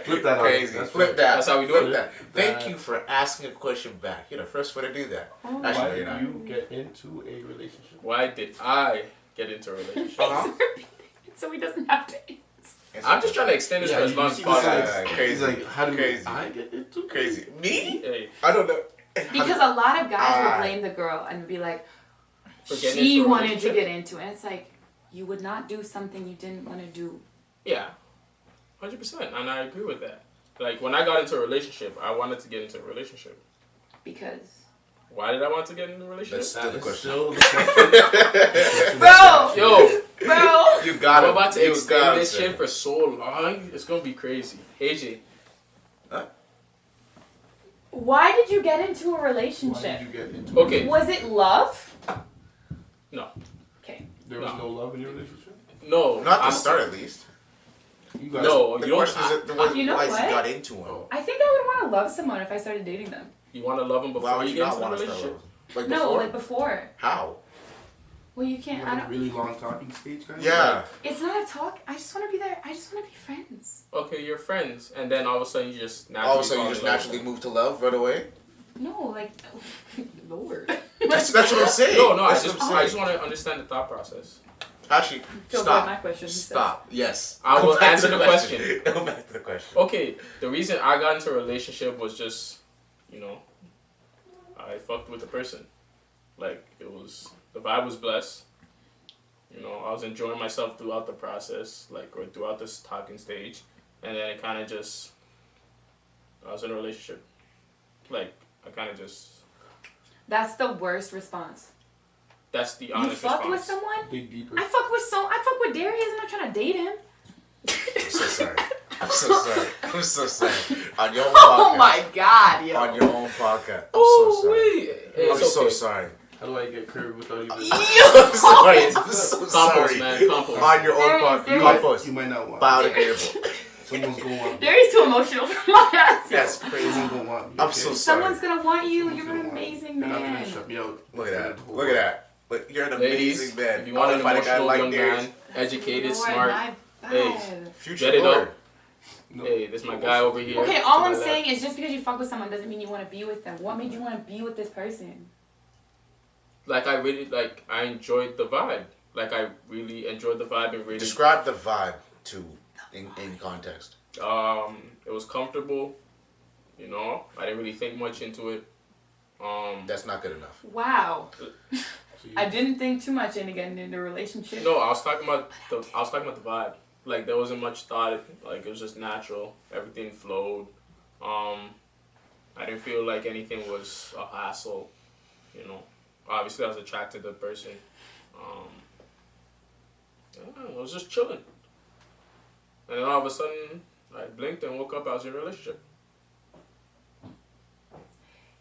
Flip that on. Crazy. That's Flip right. that. That's how we do Flip it? that. Thank you for asking a question back. You're the first one to do that. Oh Actually, Why no, you're did not. you get into a relationship? Why did I get into a relationship? Uh-huh. So he doesn't have to answer. I'm just trying to extend this for as long as see possible. this guy, Crazy. He's like, how did Crazy. I get into Crazy. Me? Hey, I don't know. Because a lot of guys Ah. will blame the girl and be like, For getting she into a wanted to relationship? get into it. And it's like, you would not do something you didn't want to do. yeah, 100%, and I agree with that. Like when I got into a relationship, I wanted to get into a relationship. Because. Why did I want to get into a relationship? That's still the That is question. still the question. Bro! Yo, Bro! You got I'm it. about to You extend got this it. shit for so long. It's gonna be crazy. AJ, Why did you get into a Why relationship? did you get into Okay. Was it love? No. Okay. There was no love in your relationship? no, Not to I'm- start, at least. You guys, No, The you don't. question is, You know why what? you got into him. I think I would want to love someone if I started dating them. You want to love them Why before would you you get not into a want to start relationship? with? Like No, before? like before. How? Well, you you can't. I want a don't. really long talking stage, guys? Yeah. It's not a talk. I just want to be there. I just want to be friends. Okay, you're friends, and then all of a sudden you just naturally All of a sudden, fall you just in love naturally with move to love right away? No, like, Lord. That's what I'm saying. them. No, I That's just what I'm I saying. just want to understand the thought process. Actually, To avoid stop. my question. he says. Stop. Yes. I Go will back answer to the question. Go back to the question. Okay, the reason I got into a relationship was just, I fucked with the person. Like, the vibe was blessed. I was enjoying myself throughout the process, like, or throughout this talking stage. And then it kind of just, I was in a relationship. Like, I kind of just, That's the worst response. that's the You honest fuck with response. someone? Dig deeper. I fuck with Darius. I'm not trying to date him. I'm so sorry. I'm so sorry. I'm so sorry. On your own podcast. Oh my god, yo. On your own podcast. I'm Oh, so sorry. wait. Hey, I'm it's so okay. sorry. How do I get curved without even... I'm sorry. I'm so Compost, sorry. man, compost. On your own There is, podcast. there is. Compost. You might not want Biodegradable. Someone's gonna want me. Darius too emotional for my ass. yo. That's crazy. Someone's gonna want me. I'm okay? so sorry. Someone's gonna want you. Someone's You're gonna an want me. amazing You're not gonna man. shut me out. Look at that. for the whole Look at world. that. Look, you're an Ladies, amazing man. if you want an I wanna find a guy emotional like young Darius. man, educated, Lord, smart, my Hey. bad. Future Jaded Lord. up. No. Hey, this is my guy over here. Okay, all to I'm my left. saying is just because you fuck with someone doesn't mean you want to be with them. What made you want to be with this person? Like, I enjoyed the vibe. Like, I really enjoyed the vibe and really, Describe the vibe in context. it was comfortable. You know, I didn't really think much into it. That's not good enough. Wow. So I didn't think too much into getting into a relationship. No, I was talking about the vibe. Like there wasn't much thought. Like it was just natural. Everything flowed. I didn't feel like anything was a hassle. You know, obviously I was attracted to the person. I was just chilling. And then all of a sudden, I blinked and woke up. I was in a relationship.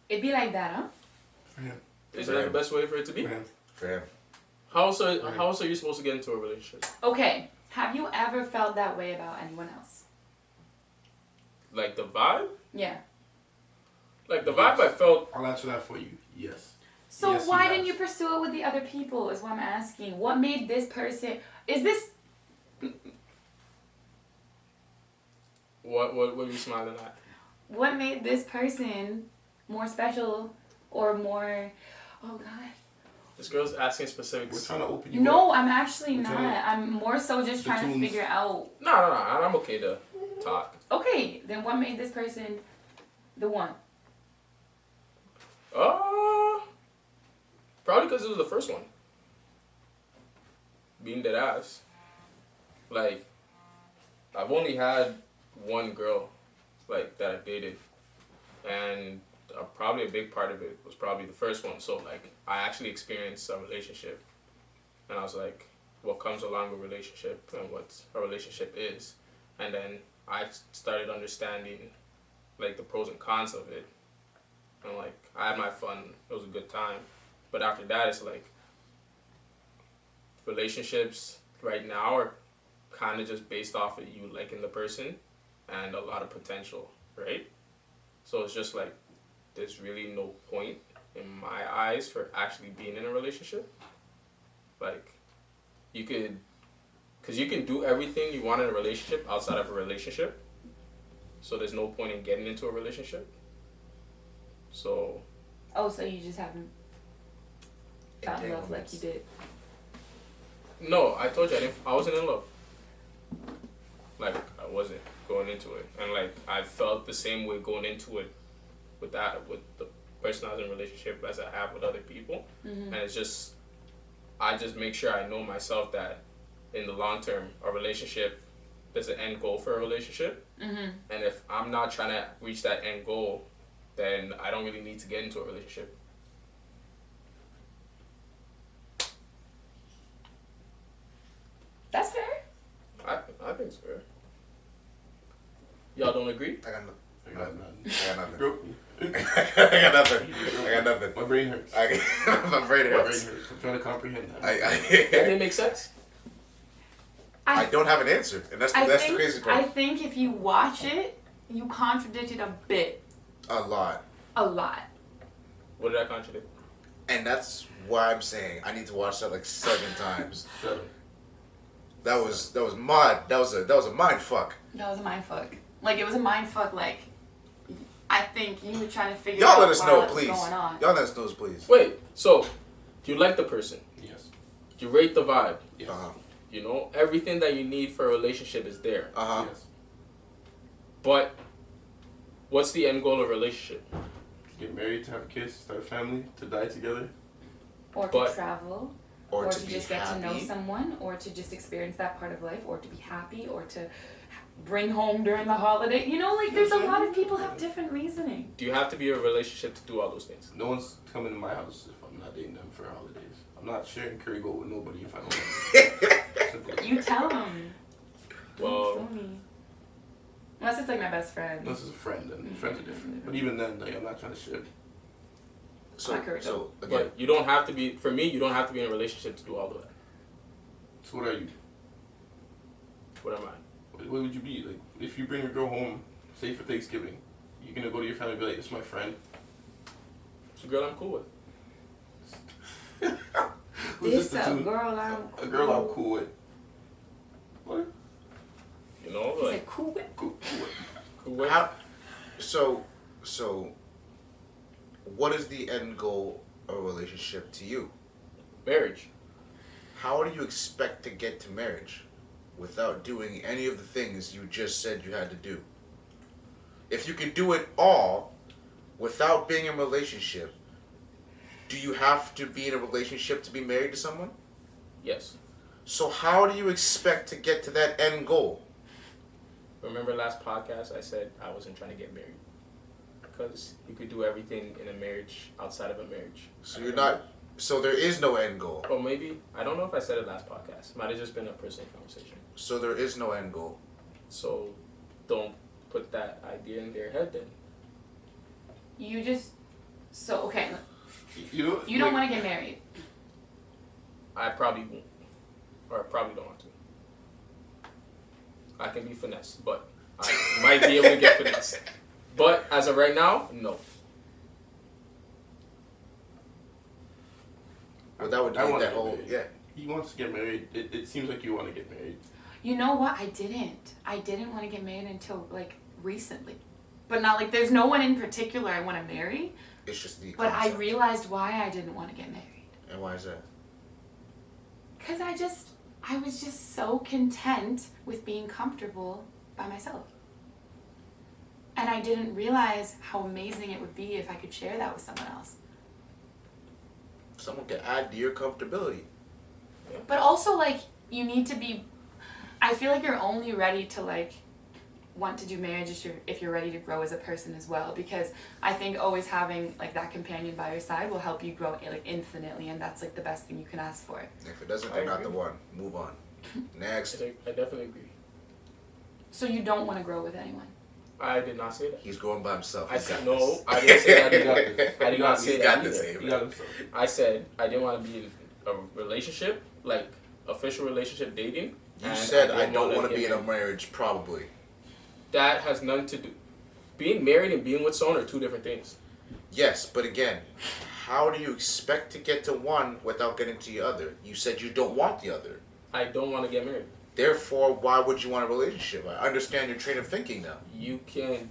It'd be like that, huh? For him. Isn't that the best way for it to be? For him. For him. How else are you supposed to get into a relationship? Okay. Have you ever felt that way about anyone else? Like the vibe? Yeah. Like the vibe I felt. I'll answer that for you. Yes. So Yes, why he didn't has. you pursue it with the other people is what I'm asking. What made this person... Is this... What were you smiling at? What made this person more special or more... Oh, God. This girl's asking We're specifics. trying to open you No, up. I'm actually We're not. trying to- I'm more so just trying to Dotuns. figure out... No, I'm okay to talk. Okay, then what made this person the one? Probably because it was the first one. Being dead ass. Like, I've only had one girl, like, that I dated. And probably a big part of it was probably the first one. So, like, I actually experienced a relationship. And I was like, what comes along with a relationship and what a relationship is. And then I started understanding, like, the pros and cons of it. And, like, I had my fun. It was a good time. But after that, it's like, relationships right now are kind of just based off of you liking the person and a lot of potential, right? So it's just like, there's really no point in my eyes for actually being in a relationship. Like, you can do everything you want in a relationship outside of a relationship. So there's no point in getting into a relationship. So... Oh, so you just haven't found love like you did. No, I told you I wasn't in love. Like, I wasn't going into it. And like, I felt the same way going into it with the person I was in a relationship as I have with other people. Mm-hmm. And it's just, I just make sure I know myself that in the long term, a relationship, there's an end goal for a relationship. Mm-hmm. And if I'm not trying to reach that end goal, then I don't really need to get into a relationship. That's fair. I think it's fair. Y'all don't agree? I got nothing. I got nothing. I got nothing. Broke me. I got nothing. I got nothing. My brain hurts. My brain My brain hurts. hurts. I'm trying to comprehend that. That didn't make sense? I don't have an answer, and that's the crazy part. I think if you watch it, you contradicted a bit. A lot. A lot. What did I contradict? And that's why I'm saying I need to watch that like 7 times. 7. That was mud. That was a mind fuck. That was a mind fuck. Like, it was a mind fuck, like, I think you were trying to figure Y'all out let us know, what's please. going on. Y'all let us know, please. Wait, so you like the person, Yes. you rate the vibe, Yes. you know, everything that you need for a relationship is there. Yes. But what's the end goal of a relationship? To get married, to have kids, start a family, to die together. Or to But- travel. Or, Or to to be just happy. get to know someone. Or to just experience that part of life. Or to be happy. Or to bring home during the holiday. You know, like, there's a lot of people have different reasoning. Do you have to be in a relationship to do all those things? No one's coming to my house if I'm not dating them for holidays. I'm not sharing curry goat with nobody if I don't like Simple as You that. tell them. Well- Don't feel me. Unless it's like my best friend. Unless it's a friend, and friends are different. But even then, like, I'm not trying to share. So again, But you don't have to be, for me, you don't have to be in a relationship to do all of that. So what are you? What am I? What would you be? Like, if you bring your girl home, say for Thanksgiving, you're gonna go to your family and be like, "This is my friend." It's a girl I'm cool with. Who's This the a tune? girl I'm A girl I'm cool with. What? You know, He like, said, cool with. Cool with. cool with. how? So, what is the end goal of a relationship to you? Marriage. How do you expect to get to marriage without doing any of the things you just said you had to do? If you can do it all without being in a relationship, do you have to be in a relationship to be married to someone? Yes. So how do you expect to get to that end goal? Remember last podcast I said I wasn't trying to get married because you could do everything in a marriage outside of a marriage. So you're not. So there is no end goal. Or maybe I don't know if I said it last podcast. Might have just been a personal conversation. So there is no end goal. So don't put that idea in their head then. You just okay. You You don't want to get married. I probably won't, or I probably don't want to. I can be finessed, but I might be able to get finessed. But as of right now, no. But that would I delete wanna that get whole married. He wants to get married. It seems like you want to get married. You know what? I didn't want to get married until like recently. But not like there's no one in particular I want to marry. It's just the But concept. I realized why I didn't want to get married. And why is that? Because I was just so content with being comfortable by myself. And I didn't realize how amazing it would be if I could share that with someone else. Someone can add to your comfortability. But also, like, you need to be... I feel like you're only ready to, like, want to do marriage if you're ready to grow as a person as well. Because I think always having, like, that companion by your side will help you grow, like, infinitely. And that's, like, the best thing you can ask for. If it doesn't, I they're not the agree. one. Move on. Next. I definitely agree. So you don't want to grow with anyone? I did not say that. He's growing by himself. I He's said got no. this. I didn't say that. He got this. I did not say He's that got this, either. Abe. He got himself. I said I didn't want to be in a relationship, like official relationship dating. You and said I didn't don't wanna want to get be in a married. marriage, probably. That has nothing to do. Being married and being with someone are two different things. Yes, but again, how do you expect to get to one without getting to the other? You said you don't want the other. I don't want to get married. Therefore, why would you want a relationship? I understand your train of thinking now. You can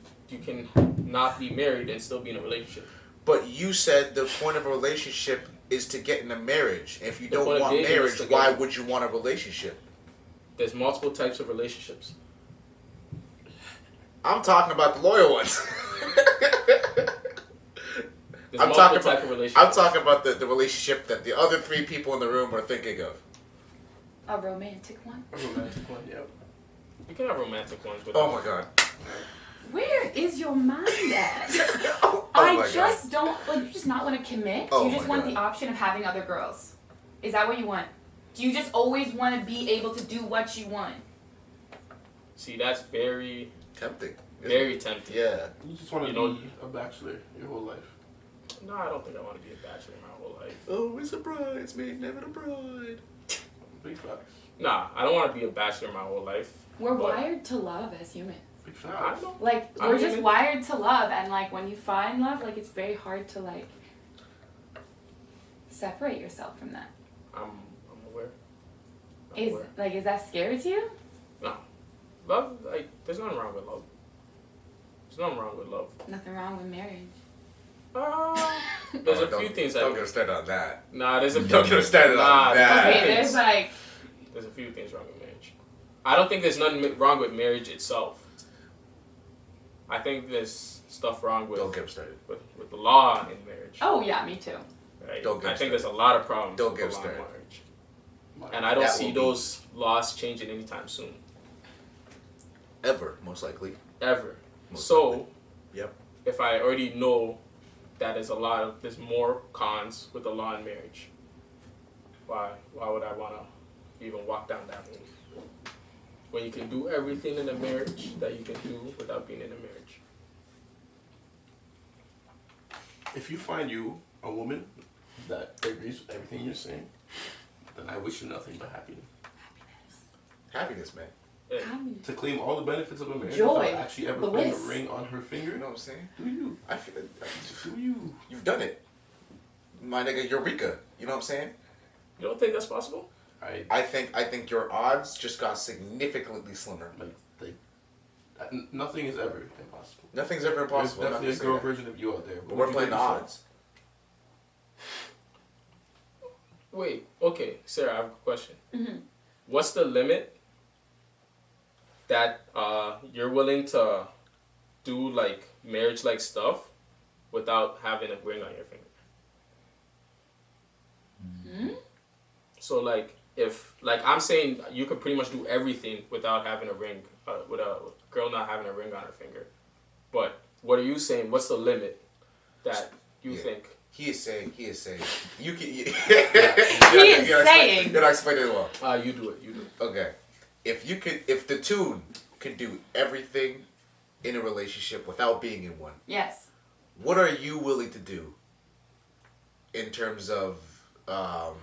not be married and still be in a relationship. But you said the point of a relationship is to get in a marriage. If you The don't point of want dating is marriage, to why get- would you want a relationship? There's multiple types of relationships. I'm talking about the loyal ones. There's I'm multiple talking types about of relationships. I'm talking about the relationship that the other three people in the room are thinking of. A romantic one? A romantic one, yep. You can have romantic ones, but Oh my god. Where is your mind at? Oh I my just don't, like, you just not want to commit. Oh You just my want God. the option of having other girls. Is that what you want? Do you just always want to be able to do what you want? see, that's very, Tempting. very tempting. Yeah. You just want to You know- be a bachelor your whole life. No, I don't think I want to be a bachelor my whole life. Oh, it's a bridesmaid, never a bride. Big facts. Nah, I don't want to be a bachelor my whole life. We're But- wired to love as humans. Big Nah, I facts. don't. Like, I we're mean just it. wired to love, and like, when you find love, like, it's very hard to like separate yourself from that. I'm aware. I'm Is aware. like, is that scary to you? No. Love, like, there's nothing wrong with love. There's nothing wrong with love. Nothing wrong with marriage. There's a few things Don't that. get started on that. Nah, there's a few Don't get us started on nah, that. there's a Okay, few there's things. like, There's a few things wrong with marriage. I don't think there's nothing wrong with marriage itself. I think there's stuff wrong with Don't get him started. with the law in marriage. oh yeah, me too. Right? Don't get I him think there's a lot of problems Don't with get the him law in started. marriage. And I don't That see will be- those laws changing anytime soon. Ever, most likely. Ever. Most So likely. Yep. if I already know that there's more cons with the law in marriage, why would I wanna even walk down that road? When you can do everything in a marriage that you can do without being in a marriage. If you find you a woman that agrees with everything you're saying, then I wish you nothing but happiness. Happiness, man. Happiness. To claim all the benefits of a marriage Joy, without actually ever putting a bliss. ring on her You finger, know what I'm saying? do you? I feel it. Do you? You've done it. My nigga, Eureka. You know what I'm saying? You don't think that's possible? I think your odds just got significantly slimmer. Nothing is ever impossible. Nothing's ever There's impossible. I'm not definitely a gonna girl say that. version of you out there. But we're playing the odds. Wait, okay, Sarah, I have a question. Mhm. What's the limit that you're willing to do like marriage like stuff without having a ring on your finger. So like if like I'm saying you could pretty much do everything without having a ring, with a girl not having a ring on her finger. But what are you saying? What's the limit that you think? He is saying. You can. He is saying. You're not explaining it well. You do it. Okay. If the tune could do everything in a relationship without being in one, Yes. what are you willing to do in terms of, well,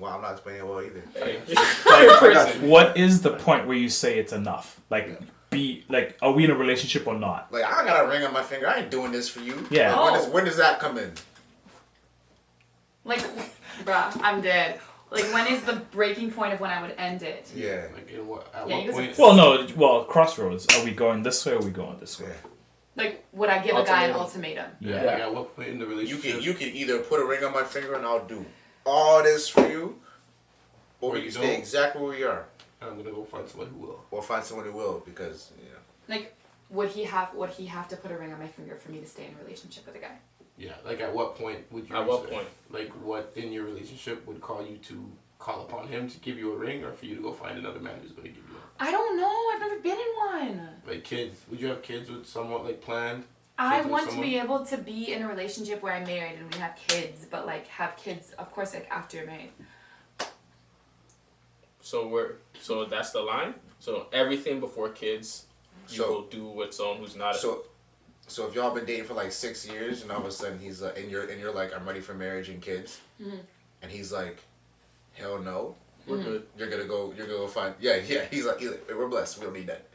I'm not explaining it well either. Hey. What is the point where you say it's enough? Like, are we in a relationship or not? Like, I got a ring on my finger. I ain't doing this for you. Yeah. Like, when does that come in? Like, bruh, I'm dead. Like, when is the breaking point of when I would end it? Yeah. Like at what you point? Well, crossroads. Are we going this way or are we going this way? Like, would I give a guy an Ultimatum. ultimatum? Yeah. Like at what point in the relationship? You can either put a ring on my finger and I'll do all this for you, or Or we you can stay don't. exactly where we are, I'm gonna go find someone who will. or find someone who will, because Like, would he have to put a ring on my finger for me to stay in a relationship with a guy? Yeah. Like at what point would you? At what reach that? point? Like what in your relationship would call you to call upon him to give you a ring, or for you to go find another man who's gonna give you one? I don't know. I've never been in one. Like kids. Would you have kids with someone like planned? I Kids with want to someone? be able to be in a relationship where I'm married and we have kids, but like have kids, of course, like after you're married. So that's the line. So everything before kids, you So- will do with someone who's not. So if y'all been dating for like 6 years and all of a sudden he's like, and you're like, I'm ready for marriage and kids, and he's like, hell no, we're good. you're gonna go find he's like we're blessed, we don't need that.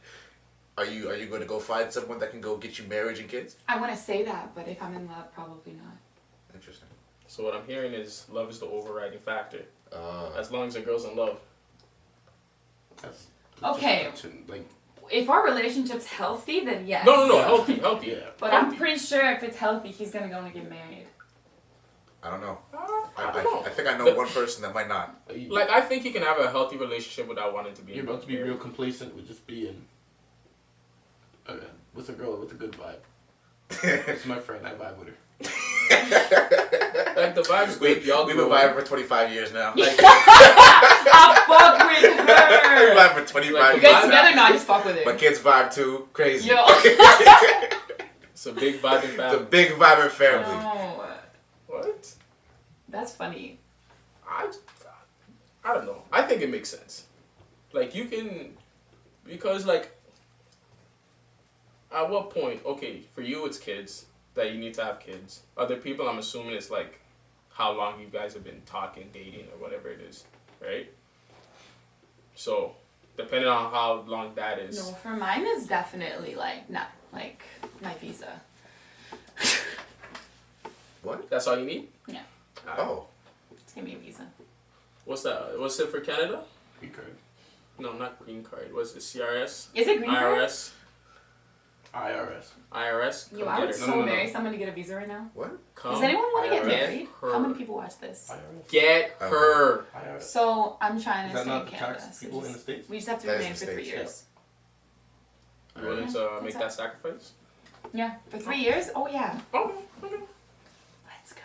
Are you going to go find someone that can go get you marriage and kids? I want to say that, but if I'm in love, probably not. Interesting. So what I'm hearing is love is the overriding factor. Uh, As long as a girl's in love. That's Okay. just like If our relationship's healthy, then yes. No, healthy. yeah. But I'm pretty sure if it's healthy, he's gonna go and get married. I don't know. I don't know. I think I know one person that might not. Like I think you can have a healthy relationship without wanting to be. You're about to be real complacent with just being with a girl with a good vibe. It's my friend. I vibe with her. Like the vibe's good. Y'all We've been grow. vibing for 25 years now. Like, I fuck with We've been her. vibing for 25 Like, You years. guys together? No, I just fuck with her. My kids vibe too. Crazy. Yo. it's a big vibing It's a family. big vibing family. No. What? That's funny. I don't know. I think it makes sense. Like you can, because like, at what point? Okay, for you it's kids that you need to have kids. Other people, I'm assuming it's like, how long you guys have been talking, dating, or whatever it is, right? So, depending on how long that is. No, for mine is definitely like not like my visa. What? That's all you need. Yeah. Oh. Just give me a visa. What's that? What's it for Canada? Green card. No, not green card. What's it? CRS? Is it green card? IRS? IRS. IRS? Yo, Come I would get her. so No. marry someone to get a visa right now. What? Come Does anyone want to get IRS. married? Her. How many people watch this? IRS. Get her. IRS. So I'm trying Is to that stay not in the Canada. tax So people in the just, States? we just have to That is remain the for 3 States, years. You willing to make What's that up? sacrifice? Yeah, for 3 years. Oh yeah. Oh, okay. Let's go.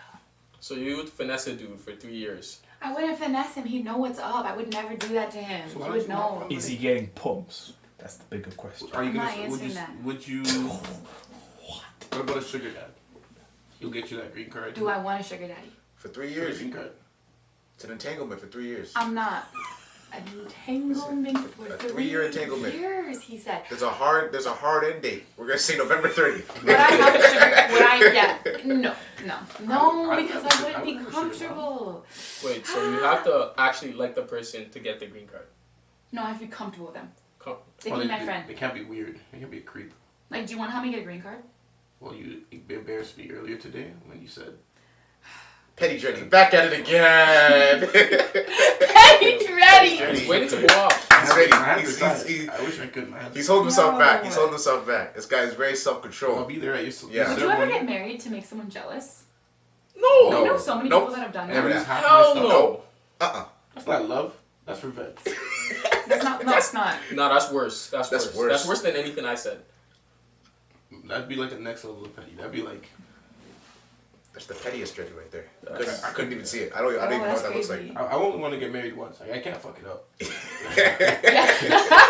So you would finesse a dude for 3 years. I wouldn't finesse him. He'd know what's up. I would never do that to him. So He why would don't you know. want- Is he getting pumps? That's the bigger question. Are you I'm gonna? not answering that. Would you? What about a sugar dad? He'll get you that green card. Do I want a sugar daddy? For 3 For the years. green card. It's an entanglement for 3 years. I'm not. An entanglement for A 3 3-year entanglement. years, he said. There's a hard end date. We're gonna say November 30th. Would I have a sugar? Would I? Yeah. No. I- Because I I would wouldn't be have a sugar comfortable. Wait, so you have to actually like the person to get the green card. No, I have to be comfortable with them. Come. They can be my friend. They can't be weird. They can't be a creep. Like, do you want to help me get a green card? Well, you embarrassed me earlier today when you said. Petty Dreddy, back at it again. Hey, ready. He's waiting to go off. He's ready. I He's I wish I could, man. He's holding himself No. back. He's holding himself back. This guy is very I'll self-controlled. be there at your. Yeah. Would you ever get married to make someone jealous? No. I know so many Nope. people that have done Never that. that. Hell no. That's not love. That's revenge. That's not. No, it's not. No, that's worse. That's That's worse. worse. That's worse than anything I said. That'd be like a next level of petty. That'd be like. That's the pettiest dirty right there. That's- I couldn't even see it. I don't even know that's what that looks like. crazy. I only want to get married once. Like, I can't fuck it up.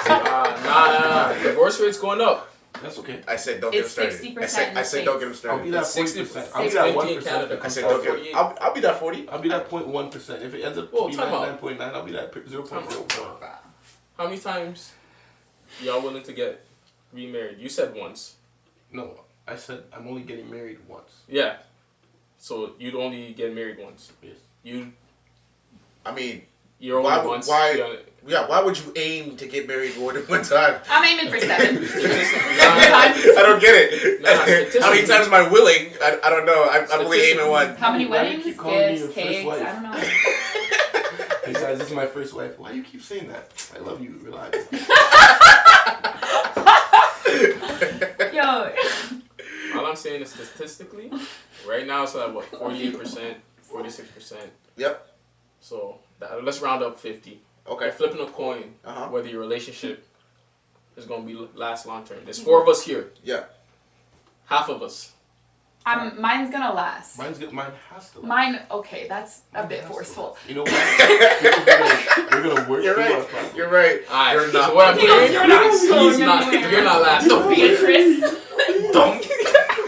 Nah. Divorce rate's going up. That's okay. I said don't get him It's started. 60% in I the said don't get him I'll started. be that It's 40%. I'll be 60, that 50 in Canada. 1%. I said don't get him. I'll be that 40. I'll be that 0.1%. If it ends up Whoa, being time out. 99.9, I'll be that 0.01. How many times y'all willing to get remarried? You said once. No, I said I'm only getting married once. Yeah. So you'd only get married once. Yes. I mean, You're Why only would- once. why- yeah. Why would you aim to get married more than one time? I'm aiming for 7. I don't get it. Nah, How many times am I willing? I don't know. I'm only aiming one. How many Why do you weddings, keep calling me your gifts, first cakes? wife? I don't know. Hey guys, this is my first wife. Why do you keep saying that? I love you. Relax. Yo. All I'm saying is statistically, right now it's at what, 48%, 46%. Yep. So let's round up 50. Okay. You're flipping a coin Uh-huh. whether your relationship is going to be last long term. There's 4 of us here. Yeah. Half of us. Mine's gonna last. Mine has to. Mine, okay, that's a Mine bit has to. forceful. You know what? We're gonna work You're through our right. problem. You're right. Alright, You're not. so what I'm hearing, You're not so he's not, anywhere. you're not last. No, Beatrice. Don't.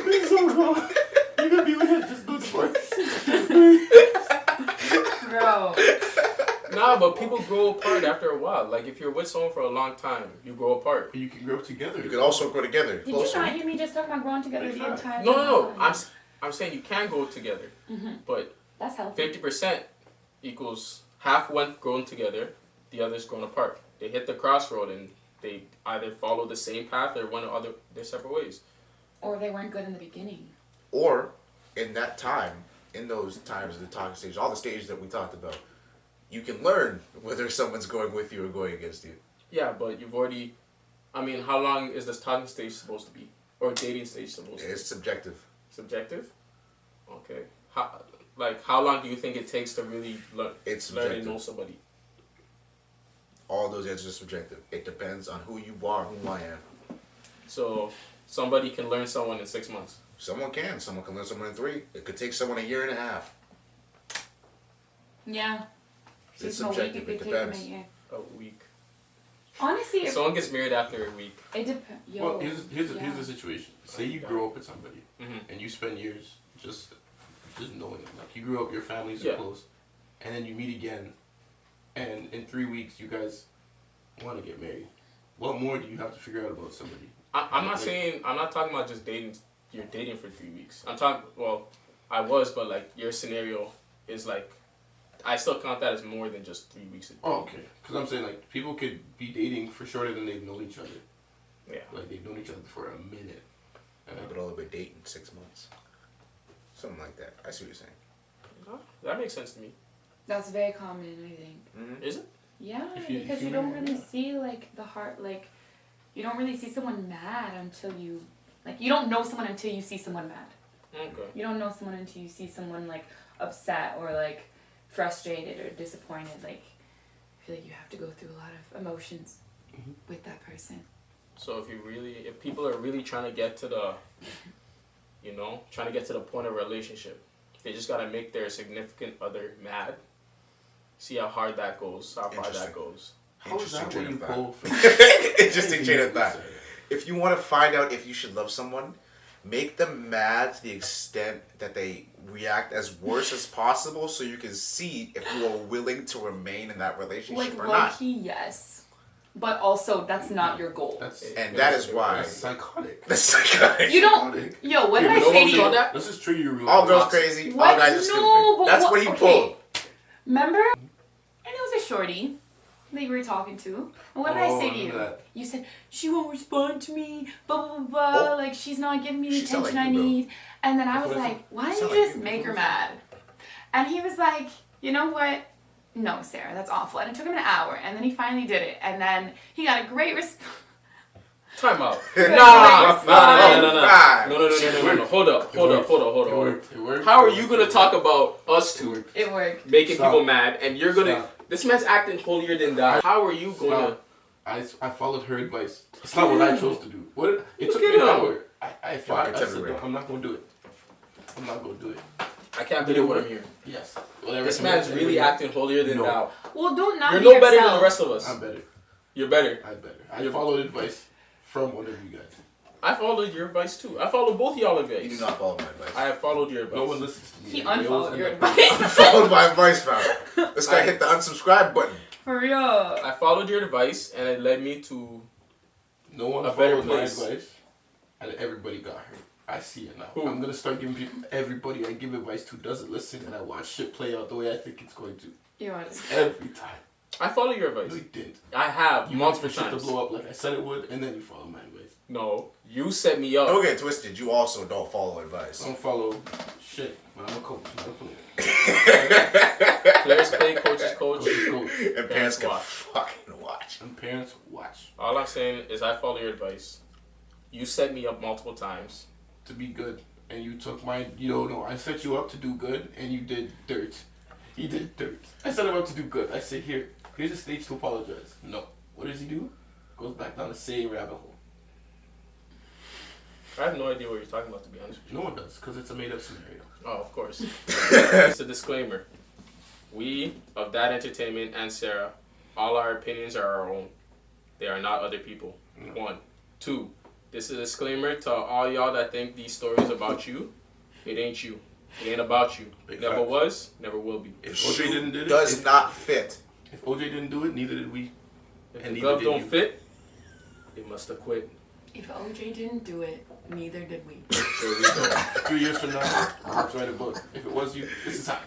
You're so wrong. You're gonna be with just good sports. Bro. Nah, but people grow apart after a while. Like if you're with someone for a long time, you grow apart. You can grow together. You could also grow together. Did you Closer. not hear me just talking about growing together the Exactly. entire No. time? I'm saying you can grow together, but That's healthy. 50% equals half went grown together, the others grown apart. They hit the crossroad and they either follow the same path or went their separate ways. Or they weren't good in the beginning. Or in that time, in those times of the talking stage, all the stages that we talked about, you can learn whether someone's going with you or going against you. Yeah, but you've already. I mean, how long is this talking stage supposed to be, or dating stage supposed to be? It's subjective. Subjective. Okay. How long do you think it takes to really It's learn and subjective. know somebody? All those answers are subjective. It depends on who you are, who I am. So somebody can learn someone in 6 months. Someone can. Someone can learn someone in 3. It could take someone a year and a half. Yeah. It's Seasonal subjective. week, It could take them a depends. year. A week. Honestly, if Someone gets married after a week. it depends. Well, here's the situation. Say you grow up with somebody Mhm. and you spend years just knowing them. Like you grew up, your families Yeah. are close, and then you meet again, and in 3 weeks you guys want to get married. What more do you have to figure out about somebody? I'm not saying. I'm not talking about just dating. You're dating for 3 weeks. I'm talking. Well, I was, but like your scenario is like. I still count that as more than just 3 weeks. Of Oh, okay. Because I'm saying like people could be dating for shorter than they've known each other. Yeah. Like they've known each other for a minute. But all of it dating 6 months. Something like that. I see what you're saying. That makes sense to me. that's very common, I think. Mm-hmm. Is it? Yeah, If because you you don't know, really yeah. see like the heart, like you don't really see someone mad until you, like you don't know someone until you see someone mad. Okay. You don't know someone until you see someone like upset or like frustrated or disappointed. Like I feel like you have to go through a lot of emotions with that person. So if people are really trying to get to the, trying to get to the point of a relationship, they just gotta make their significant other mad. See how hard that goes, how far that Interesting. goes. How is that Interesting what you train of pull from? Interesting chain of thought. If you want to find out if you should love someone, make them mad to the extent that they react as worse as possible so you can see if you are willing to remain in that relationship Like or low not. key, yes, but also that's not your goal. And that is why. That's psychotic. That's psychotic. You don't. Psychotic. Yo, what did You I know say what to we call you? that? Let's just treat you real. All girls toxic. crazy, What? all guys are No, stupid. but That's what- what he okay. pulled. Remember? And it was a shorty that you were talking to. And what did I say to you? That. You said, she won't respond to me, blah, blah, blah, blah. Oh. Like, she's not giving me the She sound attention like I you, bro. need. And then I That's was what I like, why don't Sound you like just you. make her mad? And he was like, you know what? No, Sarah, that's awful. And it took him an hour. And then he finally did it. And then he got a great response. Time out. Good Nah. response. No. Hold up. It worked. It worked. How are you gonna talk about us two It worked. making Stop. people mad, and you're gonna? Stop. This man's acting holier than thou. How are you gonna? I followed her advice. It's not what I chose to do. It Look took at me an him. hour. I fought. it's I said, everywhere. no, I'm not gonna do it. I'm not gonna do it. I can't believe what I'm hearing. Yes. This man's really acting holier than thou. Well, don't not You're be no yourself. better than the rest of us. I'm better. You're better. I'm better. I followed advice from one of you guys. I followed your advice too. I followed both y'all advice. You do not follow my advice. I have followed your advice. No one listens to me. He They always unfollowed end your up- advice. Followed my advice, fam. This guy hit the unsubscribe button. For real. I followed your advice, and it led me to No one A better followed my place. advice, and everybody got hurt. I see it now. Who? I'm gonna start giving people, everybody I give advice to doesn't listen, and I watch shit play out the way I think it's going to. You want Every time. I follow your No, advice. you didn't. I have You want multiple for shit to times. blow up like I said it would, and then you follow my advice. No, you set me up. Don't get twisted. You also don't follow advice. I don't follow shit. Man, I'm a coach, not a player. Players play, coaches coach. Coach is coach. And parents can watch. fucking watch. And parents watch All I'm saying is I follow your advice. You set me up multiple times. to be good, and you took my. You don't know. I set you up to do good, and you did dirt. He did dirt. I set him up to do good. I say here, here's a stage to apologize. No. What does he do? Goes back down the same rabbit hole. I have no idea what you're talking about, to be honest with you. No one does, because it's a made up scenario. Oh, of course. It's a disclaimer. We, of That Entertainment and Sarah, all our opinions are our own. They are not other people. No. 1. 2. This is a disclaimer to all y'all that think these stories about you. It ain't you. It ain't about you. Big Never facts. was, never will be. If OJ shoe didn't do it, does if- not fit. If OJ didn't do it, neither did we. If And the neither glove did don't you. fit, they must have quit. If OJ didn't do it, neither did we. There we go. 3 years from now, let's write a book. If it was you, this is how.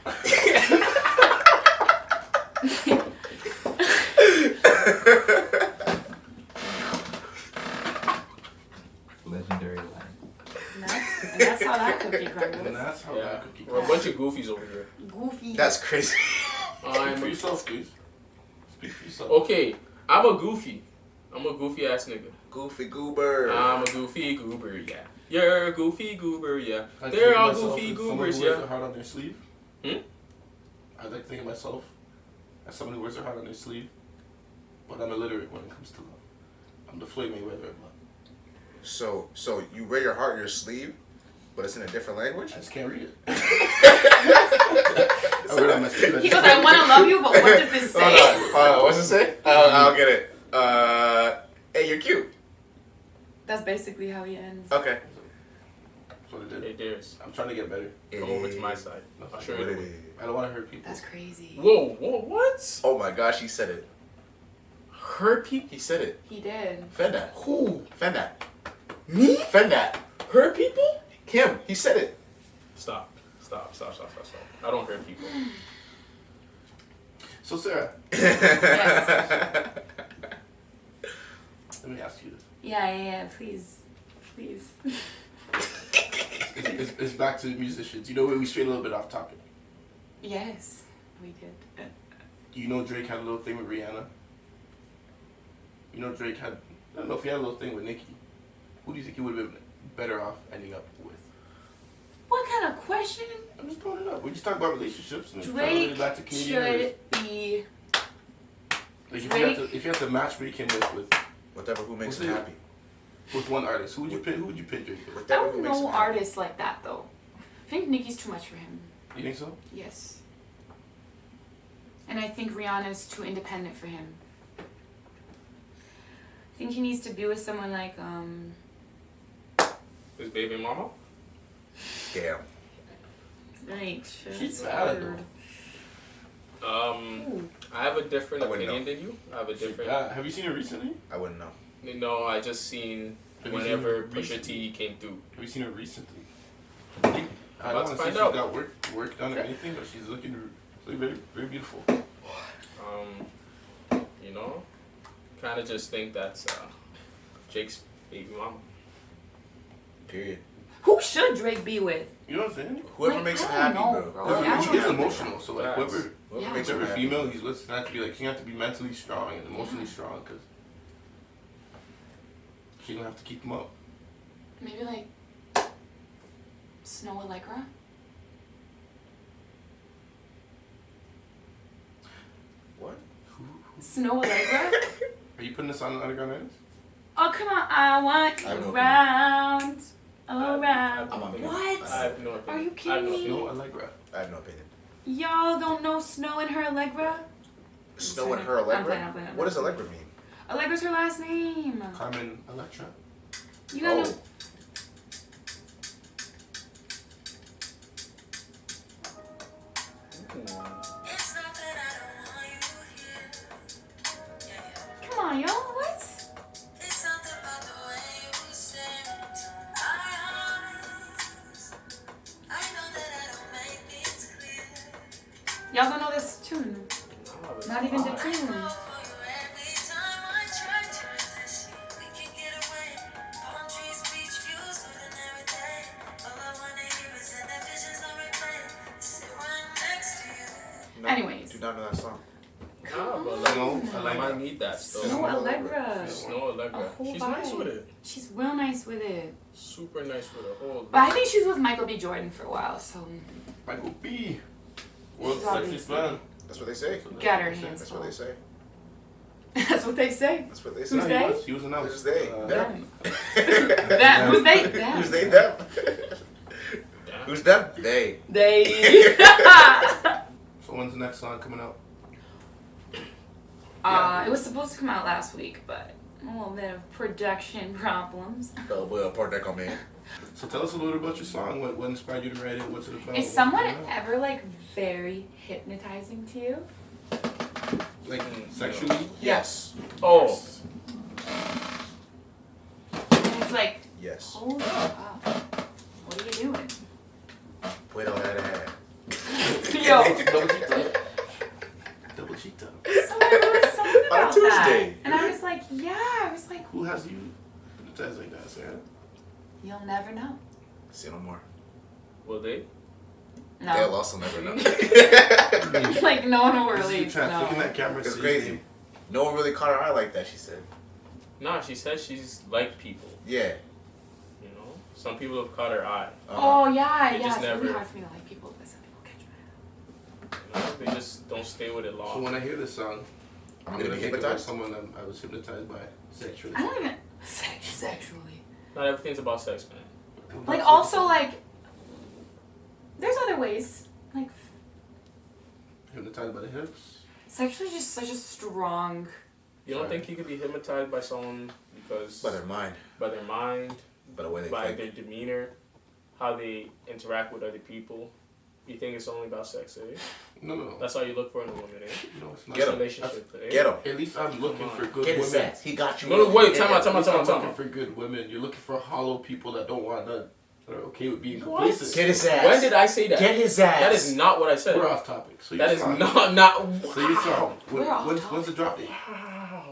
Legendary line. And that's how that cookie And crumbles. that's how Yeah. that cookie We're a bunch of goofies over here. Goofy. That's crazy. Speak I'm for a, yourself, please. Speak for yourself. okay, I'm a goofy. I'm a goofy ass nigga. Goofy goober. I'm a goofy goober, yeah. You're a goofy goober, yeah. I like to They're think of all myself goofy as someone goobers, who wears yeah. their heart on their sleeve. Hmm? I like to think of myself as someone who wears their heart on their sleeve, but I'm illiterate when it comes to love. I'm the Floyd Mayweather of love. So you wear your heart on your sleeve, but it's in a different language? I just can't read it. I wear it on my sleeve. I He just goes, I want to love you, but what does this say? Hold on. What's it say? I'll get it. Hey, you're cute. That's basically how he ends. Okay. That's what it Hey, is. Darius, I'm trying to get better. come over to my side. I'll show you the way. I don't want to hurt people. That's crazy. Whoa, what? Oh my gosh, he said it. Hurt people? He said it. He did. Fend that. Who? Fend that. Me? Fend that. Hurt people? Him. He said it. Stop. I don't hurt people. So, Sarah, Yes. let me ask you this. Yeah. Please. It's back to musicians. You know, we strayed a little bit off topic. Yes, we did. Do you know Drake had a little thing with Rihanna? You know Drake had, I don't know if he had a little thing with Nicki. Who do you think he would have been better off ending up with? What kind of question? I'm just throwing it up. We just talk about relationships and Drake back to Canadian artists. should be. Like Drake- if you had to matchmake him with Whatever who makes What's him it? happy. one artist, who would you pick? Who would you pick Drake with? I Whatever don't who makes him know happy. artists like that though. I think Nicki's too much for him. You think so? Yes. And I think Rihanna's too independent for him. I think he needs to be with someone like His baby mama? Damn. She's bad, though. I have a different I wouldn't opinion than you. I have a different. Have you seen her recently? I wouldn't know. No, I just seen Have you whenever seen her Pusha recently? T came through. Have you seen her recently? I About don't to want to say find she's out. got work done or anything, but she's looking very, very beautiful. You know, kind of just think that's Jake's baby mama. Period. who should Drake be with? You know what I'm saying? Whoever Like, makes him I happy, don't know, bro. bro. Whoever Yeah, makes She him gets happy. emotional, so like Facts. whoever Whoever makes him whichever happy. female he's with, have to be like she have to be mentally strong and emotionally strong because she don't have to keep him up. Maybe like Snow Allegra? What? Snow Allegra? Are you putting this on an underground artist? Oh come on, I want I you know. around. Alright. I'm on What? I have no opinion. Are you I have kidding no me? opinion. No, Allegra. I have no opinion. Y'all don't know Snow and her Allegra? Snow and her I'm Allegra? playing, I'm playing. What does Allegra mean? Allegra's her last name. Carmen Electra. You gotta Oh. know. Come on, y'all. What? Y'all don't know this tune. Not even the tune. No, Anyways. do not know that song. Nah, but like, No, I might need that still. Snow Allegra. Snow Allegra. A whole She's nice vibe. with it. She's real nice with it. Super nice with it. Whole. But I think she was with Michael B. Jordan for a while, so Michael B. World's She's sexiest obviously- man. That's what they say. got her hands That's full. what they say. That's what they say. That's what they Who's say. they? He was announced. Who's they? Them. Them. Who's they? Them. Who's they? Them. Damn. Who's them? They. They. So when's the next song coming out? It was supposed to come out last week, but a little bit of production problems. Oh, well, part that come in. So tell us a little about your song. What inspired you to write it? What's it about? Is What's someone it about? ever like very hypnotizing to you? Like sexually? Yes. Oh, And it's like, Yes. holy fuck, what are you doing? Put on that ass. Yo, Double cheetah. Double cheetah. someone wrote a song On a about Tuesday. that. And I was like, yeah, I was like, Who has you hypnotized like that, Sarah? you'll never know. See no more. will they? No. They'll also never know. Like, no one will This is really your chance. Look in know. that camera. It's see crazy. his name. No one really caught her eye like that, she said. Nah, she said she's like people. Yeah. You know, some people have caught her eye. Oh, yeah, You yeah. just It's really never- hard for me to like people, but some people catch my eye. You know, they just don't stay with it So long. when I hear this song, I'm I'm gonna gonna be think about hypnotized. someone that I was hypnotized by sexually. I don't even. Sexually. Not everything's about sex, man. Like, also, like, there's other ways. Like, hypnotized by the hips. sexually just such a strong. You don't think you could be hypnotized by someone because By their mind. by their mind, By the way they by think. their demeanor, how they interact with other people? You think it's only about sex, eh? No. That's all you look for in a woman, eh? No, it's not. Get 'em. Relationship, eh? Get him. At least I'm looking for good Get his women. ass. He got you. No, wait, Get time out, him. time out, At least time I'm out, time looking out. for good women. You're looking for hollow people that don't want none. That are okay with being What? complacent. Get his ass. When did I say that? Get his ass. That is not what I said. We're off topic. So That your is song. not. So your song. We're off When's the drop date?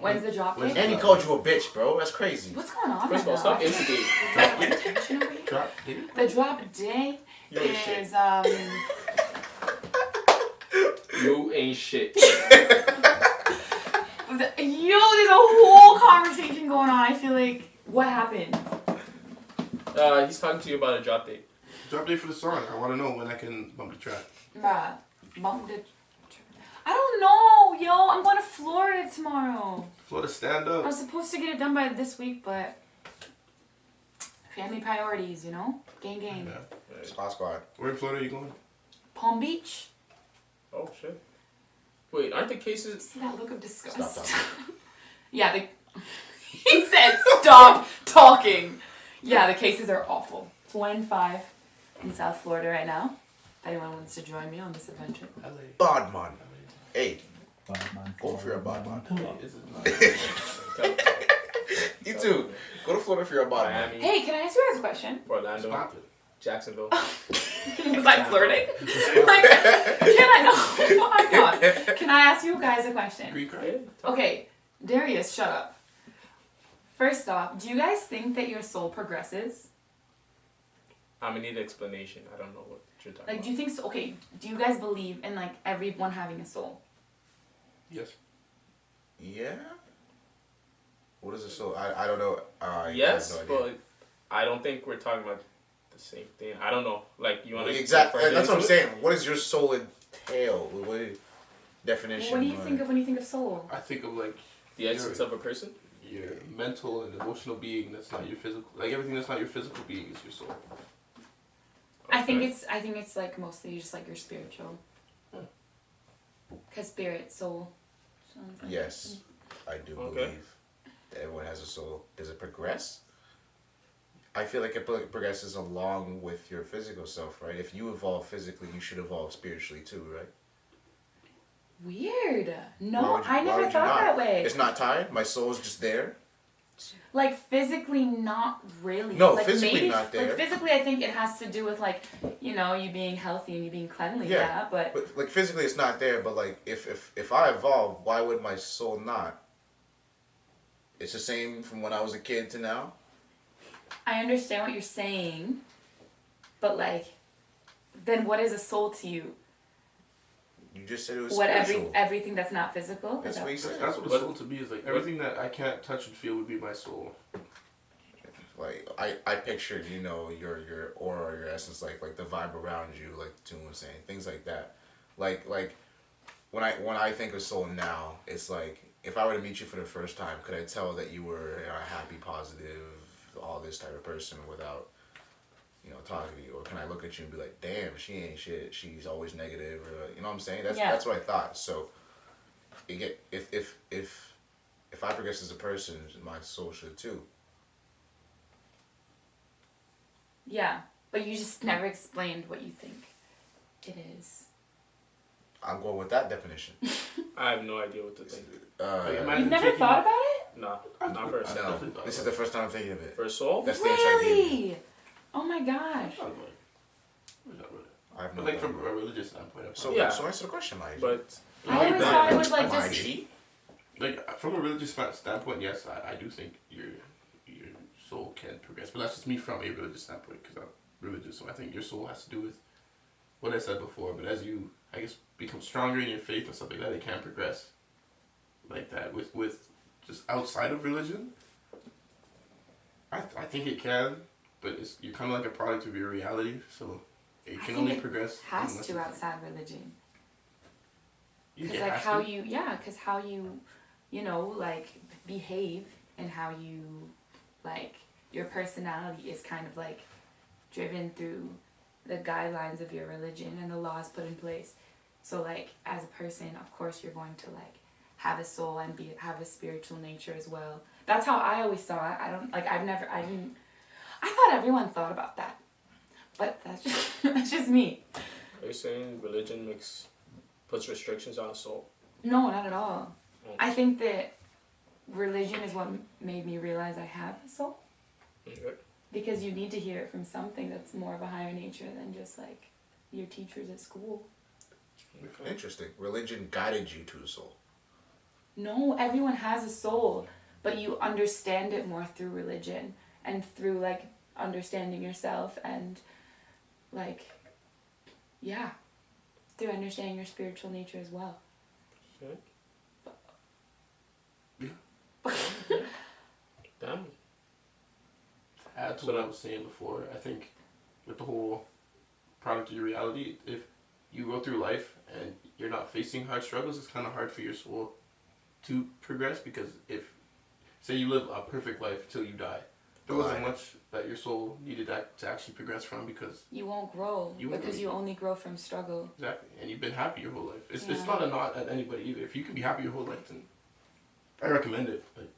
When's the drop When's date? And he called you a bitch, bro. That's crazy. What's going on First of all, right stop now? instigating. Is that like tension over here? Drop date? The drop day You ain't shit. is You ain't shit. there's a whole conversation going on. I feel like what happened? He's talking to you about a drop date. Drop date for the song. I want to know when I can bump the track. Bruh, bumped it. I don't know, yo. I'm going to Florida tomorrow. Florida stand I up. was supposed to get it done by this week, but family priorities, you know? Gang. Yeah. Squad. Where in Florida are you going? Palm Beach. Oh shit. Wait, aren't the cases? See that look of disgust? Stop talking. Yeah, he said stop talking. Yeah, the cases are awful. It's 1-5 in South Florida right now. If anyone wants to join me on this adventure. LA. Bodman. Hey, Batman, go for your Bodman. Is it not? You too. Go to Florida for your Bodman. Miami, Hey, can I ask you guys a question? Orlando, Stop it. Jacksonville. Was I flirting? Like, can I know? Oh my god. Can I ask you guys a question? Green card? Hey, talk. Okay, Darius, shut up. First off, do you guys think that your soul progresses? I'm gonna need an explanation. I don't know what you're talking Like, about. do you think so? Okay, do you guys believe in like everyone having a soul? Yes. Yeah? What is it so? I don't know. I Yes, have no idea. but I don't think we're talking about the same thing. I don't know. Like, you want to Exactly. That's what I'm saying. What does your soul entail? What definition? What do you think of when you think of soul? I think of like The essence of a person. your mental and emotional being. That's not your physical. Like everything that's not your physical being is your soul. I think Okay. it's like mostly just like your spiritual. Cause spirit, soul. sounds like- Yes, I do Okay. believe that everyone has a soul. Does it progress? I feel like it progresses along with your physical self, right? If you evolve physically, you should evolve spiritually too, right? Weird. Why No, would you- I why never would you thought not? that way. It's not tied. My soul's just there. Like physically, not really. No, like, physically maybe, not there. Like physically, I think it has to do with like, you know, you being healthy and you being cleanly. Yeah. Yeah, but But like physically, it's not there. But like, if I evolve, why would my soul not? It's the same from when I was a kid to now. I understand what you're saying. But like, then what is a soul to you? You just said it was What spiritual. everything that's not physical? That's Is what that- you said. That's what a But- soul to me is like. Everything that I can't touch and feel would be my soul. Like I pictured, you know, your aura, your essence, like the vibe around you, like Toon was saying, things like that. Like when I think of soul now, it's like if I were to meet you for the first time, could I tell that you were a happy, positive, all this type of person without, you know, talking to you? Or can I look at you and be like, damn, she ain't shit. She's always negative, or you know what I'm saying? Yeah. That's what I thought. So, if I progress as a person, my soul should too. Yeah, but you just never explained what you think it is. I'm going with that definition. I have no idea what to think. Like, Uh, imagine You've never taking- thought about it? No, not for a I soul. no, definitely thought this is about the first time I'm thinking of it. For a soul? That's the answer I gave you. Really? Oh my gosh. Not really. Not really. I have no But like idea. from a religious standpoint. So, Yeah. so answer the question, Mike. But I always thought it was like My just. G? Like from a religious standpoint, yes, I do think your soul can progress, but that's just me from a religious standpoint because I'm religious. So I think your soul has to do with what I said before. But as you, I guess, become stronger in your faith and stuff like that, it can progress like that with just outside of religion. I think it can, but it's you're kind of like a product of your reality, so it I can think only it progress. Has unless to you- outside religion. Yeah, Because it like has how to. you, yeah, because how you know, like behave and how you, like your personality is kind of like driven through the guidelines of your religion and the laws put in place. So like as a person, of course, you're going to like have a soul and have a spiritual nature as well. That's how I always saw it. I thought everyone thought about that, but that's just that's just me. are you saying religion puts restrictions on a soul? No, not at all. Mm. I think that religion is what made me realize I have a soul. Okay. Because you need to hear it from something that's more of a higher nature than just like your teachers at school. Interesting. Religion guided you to the soul. No, everyone has a soul, but you understand it more through religion and through like understanding yourself and like, yeah, through understanding your spiritual nature as well. Okay. Yeah. Damn. Add to what I was saying before, I think with the whole product of your reality, if you go through life and you're not facing hard struggles, it's kind of hard for your soul to progress because if, say you live a perfect life till you die, there wasn't much that your soul needed to actually progress from because, You won't grow You won't because grow. you only grow from struggle. exactly, and you've been happy your whole life. It's Yeah. not a knock at anybody either. If you can be happy your whole life, then I recommend it. Like,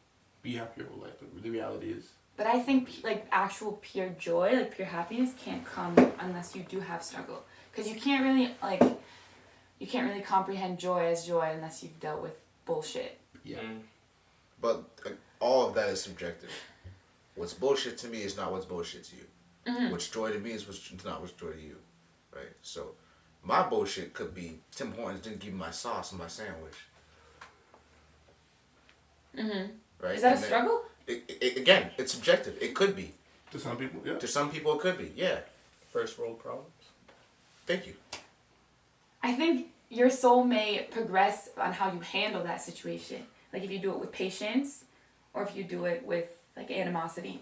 be happy your whole life. But the reality is, But I think like actual pure joy, like pure happiness can't come unless you do have struggle. Because you can't really comprehend joy as joy unless you've dealt with bullshit. yeah. Mm. But all of that is subjective. What's bullshit to me is not what's bullshit to you. Mm-hmm. What's joy to me is not what's joy to you. Right? So, my bullshit could be Tim Hortons didn't give me my sauce on my sandwich. Mm-hmm. Right? Is that a And then- struggle? Again, it's subjective. It could be. To some people, yeah. To some people, it could be. Yeah. First world problems. Thank you. I think your soul may progress on how you handle that situation. Like if you do it with patience or if you do it with like animosity.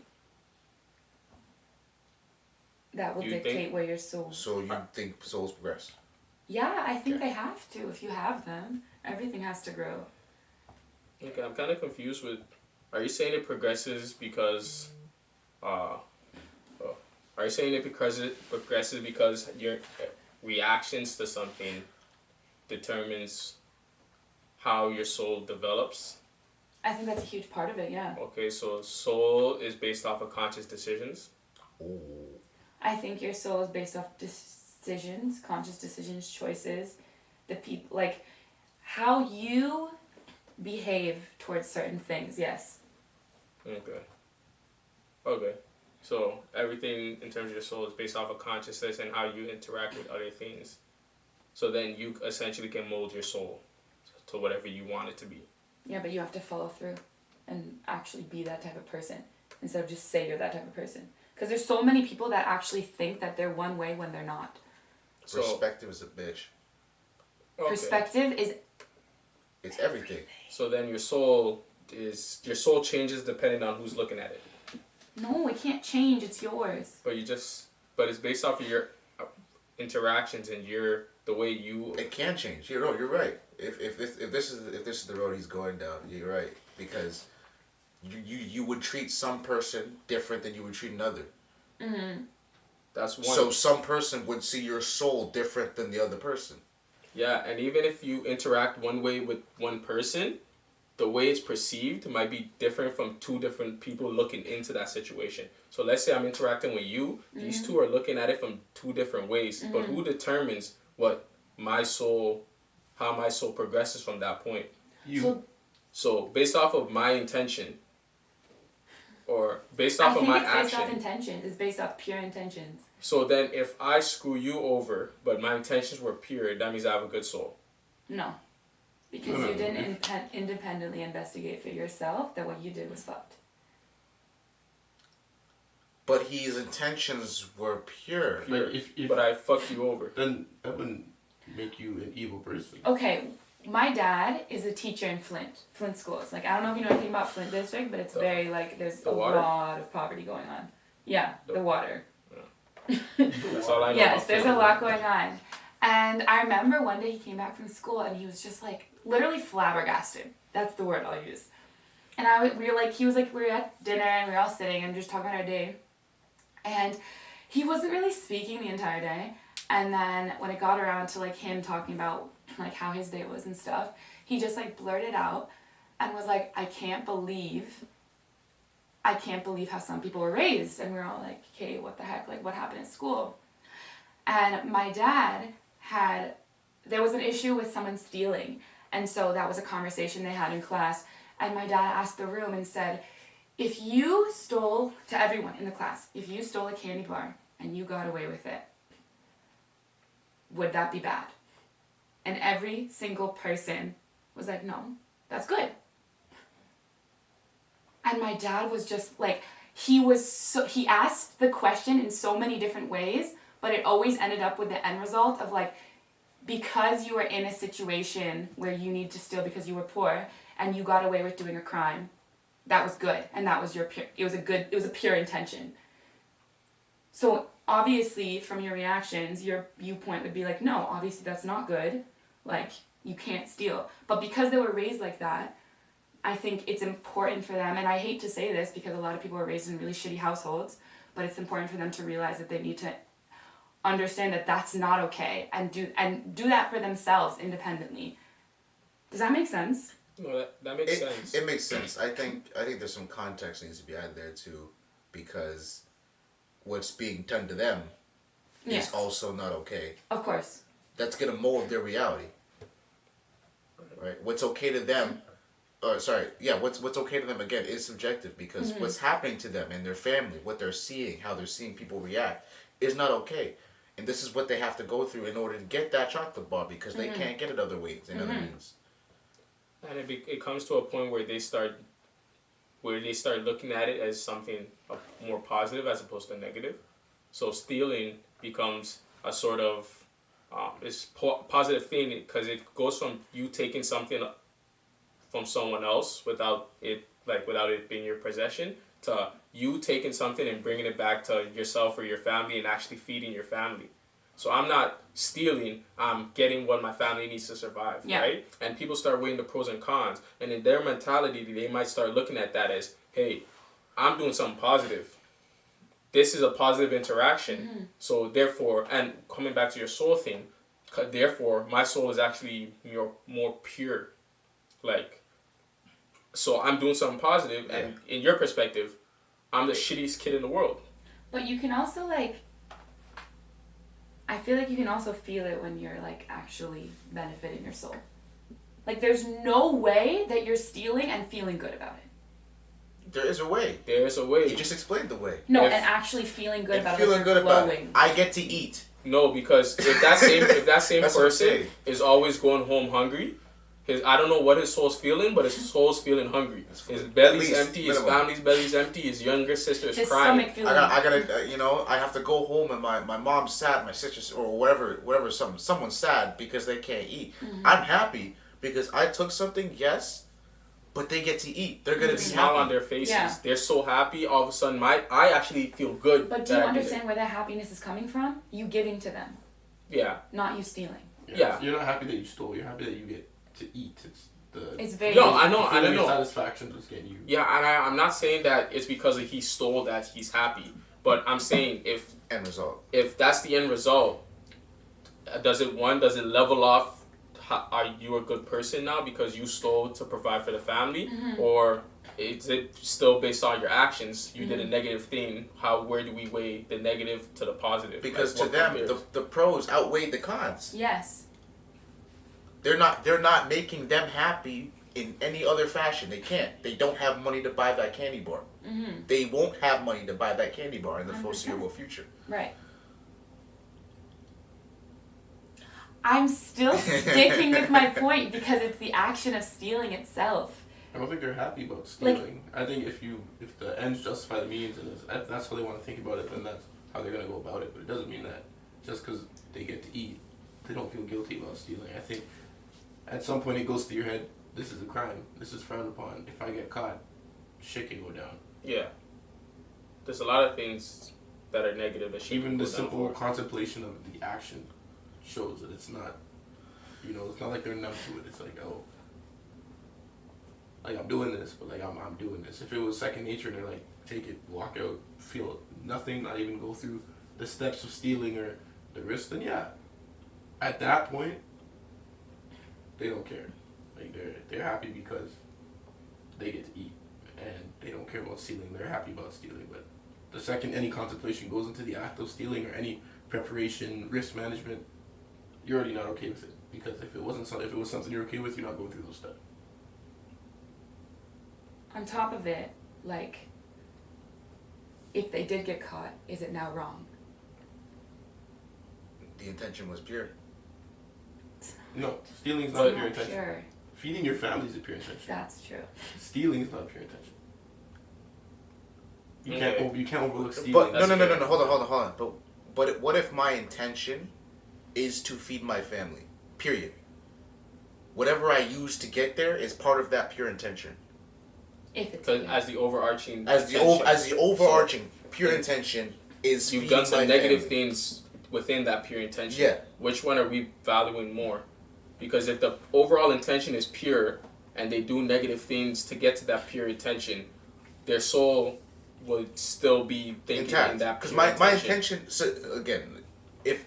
That will You dictate think- where your soul. So you think souls progress? Yeah, I think Okay. they have to. If you have them, everything has to grow. Okay, I'm kind of confused with Are you saying it progresses because, uh, are you saying it progresses because your reactions to something determines how your soul develops? I think that's a huge part of it, yeah. Okay, so soul is based off of conscious decisions. Ooh. I think your soul is based off decisions, conscious decisions, choices, the people, like how you behave towards certain things, yes. Okay. Okay. So everything in terms of your soul is based off of consciousness and how you interact with other things. So then you essentially can mold your soul to whatever you want it to be. Yeah, but you have to follow through and actually be that type of person instead of just say you're that type of person. Because there's so many people that actually think that they're one way when they're not. So, Perspective is a bitch. okay. Perspective is It's everything. So then your soul changes depending on who's looking at it. no, it can't change. It's yours. But it's based off of your interactions and the way you. It can change. You're right. If this is the road he's going down, you're right, because you would treat some person different than you would treat another. Mm-hmm. That's one. So some person would see your soul different than the other person. Yeah, and even if you interact one way with one person, the way it's perceived might be different from two different people looking into that situation. So let's say I'm interacting with you. Mm-hmm. These two are looking at it from two different ways. Mm-hmm. But who determines how my soul progresses from that point? You. So based off of my intention, or based off of my it's based off action. intention. It's based off pure intentions. So then if I screw you over, but my intentions were pure, that means I have a good soul. No. Because you didn't independently investigate for yourself that what you did was fucked. But his intentions were pure. Pure. If But I fucked you over. then that wouldn't make you an evil person. Okay, my dad is a teacher in Flint schools. Like, I don't know if you know anything about Flint district, but it's very, like, there's a water? lot of poverty going on. Yeah, the water. That's all I know. Yes, about there's a Flint. lot going on. And I remember one day he came back from school and he was just like literally flabbergasted. That's the word I'll use. And we were at dinner and we were all sitting and just talking about our day. And he wasn't really speaking the entire day. And then when it got around to like him talking about like how his day was and stuff, he just like blurted out and was like, I can't believe how some people were raised. And we were all like, okay, what the heck? Like, what happened at school? And my dad there was an issue with someone stealing. And so that was a conversation they had in class. And my dad asked the room and said, if you stole, to everyone in the class, if you stole a candy bar and you got away with it, would that be bad? And every single person was like, no, that's good. And my dad was just like, he asked the question in so many different ways, but it always ended up with the end result of like, because you were in a situation where you need to steal because you were poor and you got away with doing a crime, that was good. And that was it was a pure intention. So obviously from your reactions, your viewpoint would be like, no, obviously that's not good. Like, you can't steal. But because they were raised like that, I think it's important for them, and I hate to say this because a lot of people are raised in really shitty households, but it's important for them to realize that they need to understand that that's not okay and do that for themselves independently. Does that make sense? No, that makes sense. It makes sense. I think there's some context needs to be added there too, because what's being done to them is also not okay. Of course. That's gonna mold their reality. Right? What's okay to them what's okay to them again is subjective, because what's happening to them and their family, what they're seeing, how they're seeing people react, is not okay. And this is what they have to go through in order to get that chocolate bar, because they can't get it other ways and other means. And it comes to a point where they start looking at it as something more positive as opposed to negative. So stealing becomes a sort of positive thing, because it goes from you taking something from someone else without it being your possession, to you taking something and bringing it back to yourself or your family and actually feeding your family. So I'm not stealing, I'm getting what my family needs to survive, Yeah. right? And people start weighing the pros and cons. And in their mentality, they might start looking at that as, hey, I'm doing something positive. This is a positive interaction. So therefore, and coming back to your soul thing, therefore, my soul is actually more pure. Like, so I'm doing something positive, and in your perspective, I'm the shittiest kid in the world. But you can also, like, I feel like you can also feel it when you're, like, actually benefiting your soul. Like, there's no way that you're stealing and feeling good about it. There is a way. There's a way. You just explained the way. No, If- and actually feeling good about Feeling it. good about it. glowing. I get to eat. No, because if that same That's what I'm person saying. is always going home hungry, I don't know what his soul's feeling, but his soul's feeling hungry. His belly's least empty. His minimum. family's belly's empty. His younger sister is His crying. stomach feeling. I gotta, I have to go home and my mom's sad, my sister's or whatever, someone's sad because they can't eat. I'm happy because I took something, yes, but they get to eat. They're gonna be Smile happy. on their faces. Yeah. They're so happy. All of a sudden, I actually feel good. But do you that I did it. understand where that happiness is coming from? You giving to them, Yeah. not you stealing. Yeah. You're not happy that you stole. You're happy that you get to eat. It's very. No, I know. the I don't feeling of know. satisfaction was getting you. Yeah, and I'm not saying that it's because he stole that he's happy, but I'm saying End result. if that's the end result, does it level off? Are you a good person now because you stole to provide for the family, or is it still based on your actions? You did a negative thing. Where do we weigh the negative to the positive? Because Like, to them, what compares? the pros outweigh the cons. Yes. They're not making them happy in any other fashion. They can't. They don't have money to buy that candy bar. They won't have money to buy that candy bar in the 100%. foreseeable future. Right. I'm still sticking with my point because it's the action of stealing itself. I don't think they're happy about stealing. I think if the ends justify the means, and that's how they want to think about it, then that's how they're gonna go about it. But it doesn't mean that just because they get to eat, they don't feel guilty about stealing. I think at some point it goes through your head, this is a crime. This is frowned upon. If I get caught, shit can go down. Yeah. There's a lot of things that are negative that should Even go the down simple for. contemplation of the action shows that it's not, it's not like they're numb to it. It's like, oh, like I'm doing this, but like I'm doing this. If it was second nature and they're like, take it, walk out, feel nothing, not even go through the steps of stealing or the risk, then yeah, at that point, they don't care. Like they're happy because they get to eat, and they don't care about stealing. They're happy about stealing, but the second any contemplation goes into the act of stealing or any preparation, risk management, you're already not okay with it. Because if it was something you're okay with, you're not going through those steps. On top of it, like, if they did get caught, is it now wrong? The intention was pure. No, stealing is It's not a not pure intention. pure. Feeding your family is a pure intention. That's true. Stealing is not a pure intention. You Okay. can't overlook stealing. But That's no. fair. Hold on. But what if my intention is to feed my family? Period. Whatever I use to get there is part of that pure intention. If it's Because pure. as the overarching As the overarching pure intention is you've feeding done some my negative family. things within that pure intention. Yeah. Which one are we valuing more? Because if the overall intention is pure and they do negative things to get to that pure intention, their soul would still be thinking in Intact. that Because pure my intention. So again, if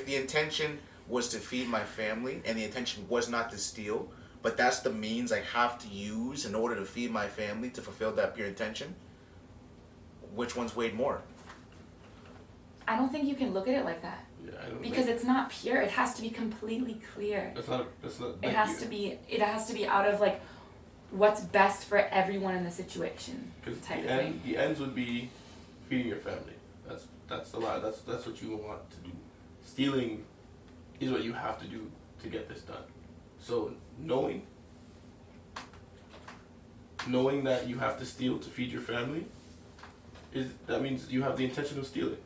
the intention was to feed my family and the intention was not to steal, but that's the means I have to use in order to feed my family to fulfill that pure intention, which one's weighed more? I don't think you can look at it like that. Yeah, I don't Because think- it's not pure. It has to be completely clear. That's not. It has to be out of like what's best for everyone in the situation Because type of thing. the ends would be feeding your family. That's a lot. That's what you want to do. Stealing is what you have to do to get this done. So knowing that you have to steal to feed your family that means you have the intention of stealing,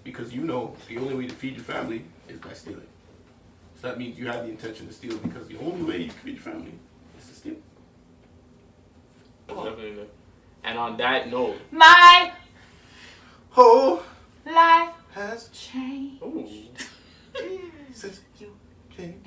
because you know the only way to feed your family is by stealing. So that means you have the intention to steal because the only way you can feed your family is to steal. Definitely. And on that note, My Oh, life has changed. ooh, Since you came.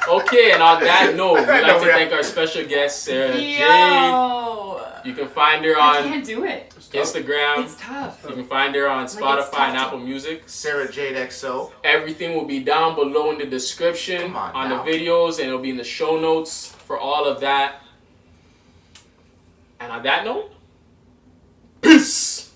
Okay, and on that note, we'd like to thank our special guest, Sarah Jade. Yo! You can find her I on can't do it. Instagram. It's tough. You can find her on Like, Spotify it's tough and to- Apple Music. Sarah Jade XO. Everything will be down below in the description Come on on now. the videos, and it'll be in the show notes for all of that. And on that note, peace.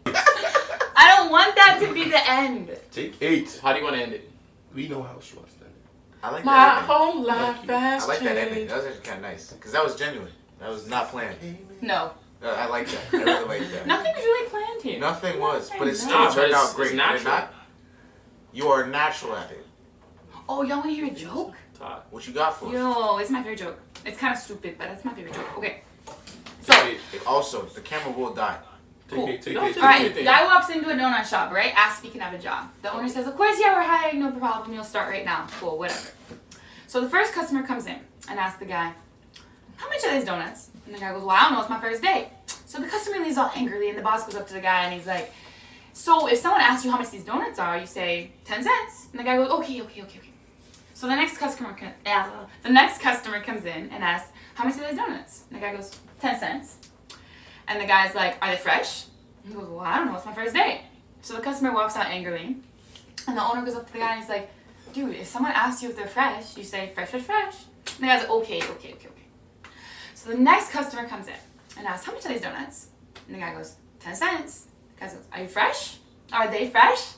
I don't want that to be the end. Take 8. How do you want to end it? We know how she wants to end it. I like My that ending. whole life I has like that ending. changed. That was actually kind of nice. Because that was genuine. That was not planned. No. I like that. I really like that. Nothing was really planned here. Nothing was. But it No. still Nah, but turned it's- out great. it's Did it natural. not? You are natural at it. Oh, y'all want to hear a joke? Todd. What you got for us? Yo, it's my favorite joke. It's kind of stupid, but it's my favorite joke. Okay. So, Also, the camera will die. Cool. Take 8. Don't Take do 8. alright, anything. guy walks into a donut shop, right? Asks if he can have a job. The owner says, of course, yeah, we're hiring, no problem. You'll start right now. Cool, whatever. So the first customer comes in and asks the guy, how much are these donuts? And the guy goes, well, I don't know, it's my first day. So the customer leaves all angrily, and the boss goes up to the guy and he's like, so if someone asks you how much these donuts are, you say 10 cents. And the guy goes, okay. So the next customer comes in and asks, how much are these donuts? And the guy goes, 10 cents. And the guy's like, are they fresh? And he goes, well, I don't know, it's my first day. So the customer walks out angrily, and the owner goes up to the guy and he's like, dude, if someone asks you if they're fresh, you say fresh. And the guy's like, okay. So the next customer comes in and asks, how much are these donuts? And the guy goes, 10 cents. The guy goes, are you fresh? Are they fresh?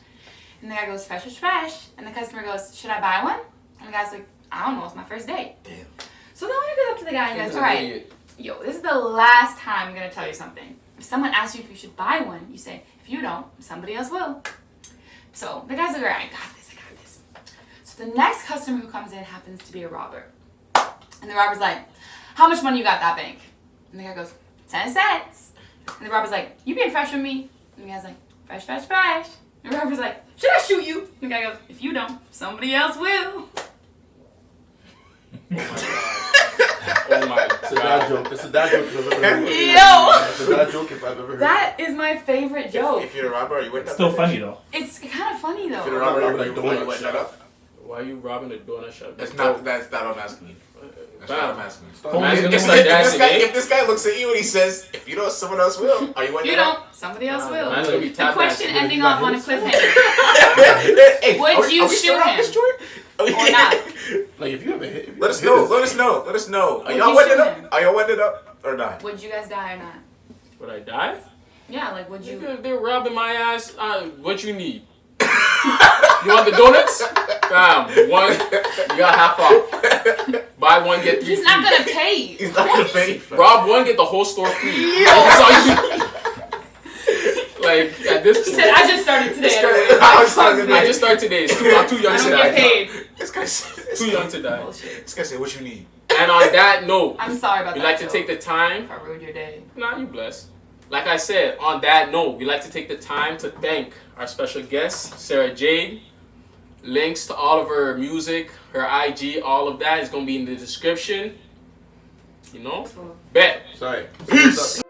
And the guy goes, fresh. And the customer goes, should I buy one? And the guy's like, I don't know, it's my first day. Damn. So the owner goes up to the guy and He's goes, an alright, idiot. yo, this is the last time I'm going to tell you something. If someone asks you if you should buy one, you say, if you don't, somebody else will. So the guy's like, alright, I got this. So the next customer who comes in happens to be a robber. And the robber's like, how much money you got at that bank? And the guy goes, 10 cents. And the robber's like, you being fresh with me? And the guy's like, fresh. And the robber's like, should I shoot you? And the guy goes, if you don't, somebody else will. Oh my It's a dad god. joke. It's a dad joke if I've ever heard it. Yo! It's a dad joke if I've ever heard it. That is my favorite joke. If you're a robber, are you with It's that? still funny though. It's kind of funny If you're a though. robber, Robbing are a you donut wetting that up? Why are you robbing a donut shop? That's not what I'm asking you. That's not what I'm Bam. asking you. Stop. Man's If, gonna if, be like if that this guy, today. if this guy looks at you and he says, if you don't, someone else will, are you wetting You that up? don't, somebody else will. Man's gonna be The tap question dancing. ending you got off on a his? cliffhanger. Hey, Would are we- you are we still shoot on this him? joint? Or not? Like if you have a hit, if you Let have us a know. hit, Let us know. Let us know. Are Would y'all you wetting it shoot up? him? Are y'all wetting it up or not? Would you guys die or not? Would I die? Yeah, like would you? Nigga, if they're robbing my ass, what you need? You want the donuts? Bam, one, you got half off. Buy one, get three He's not free. gonna pay. He's not gonna pay for it. Rob one, get the whole store free. That's all you need. Like, at this He point, said, I just started today. I just started today. It's I'm too young I to don't die. get paid. This guy said, Too young to die. Bullshit. This guy said, what you need? And on that note, I'm sorry about we that. like to joke. take the time. If I ruined your day. Nah, you blessed. Like I said, on that note, we like to take the time to thank our special guest, Sarah Jade. Links to all of her music, her IG, all of that is going to be in the description. You know? Cool. Bet. Sorry. Peace.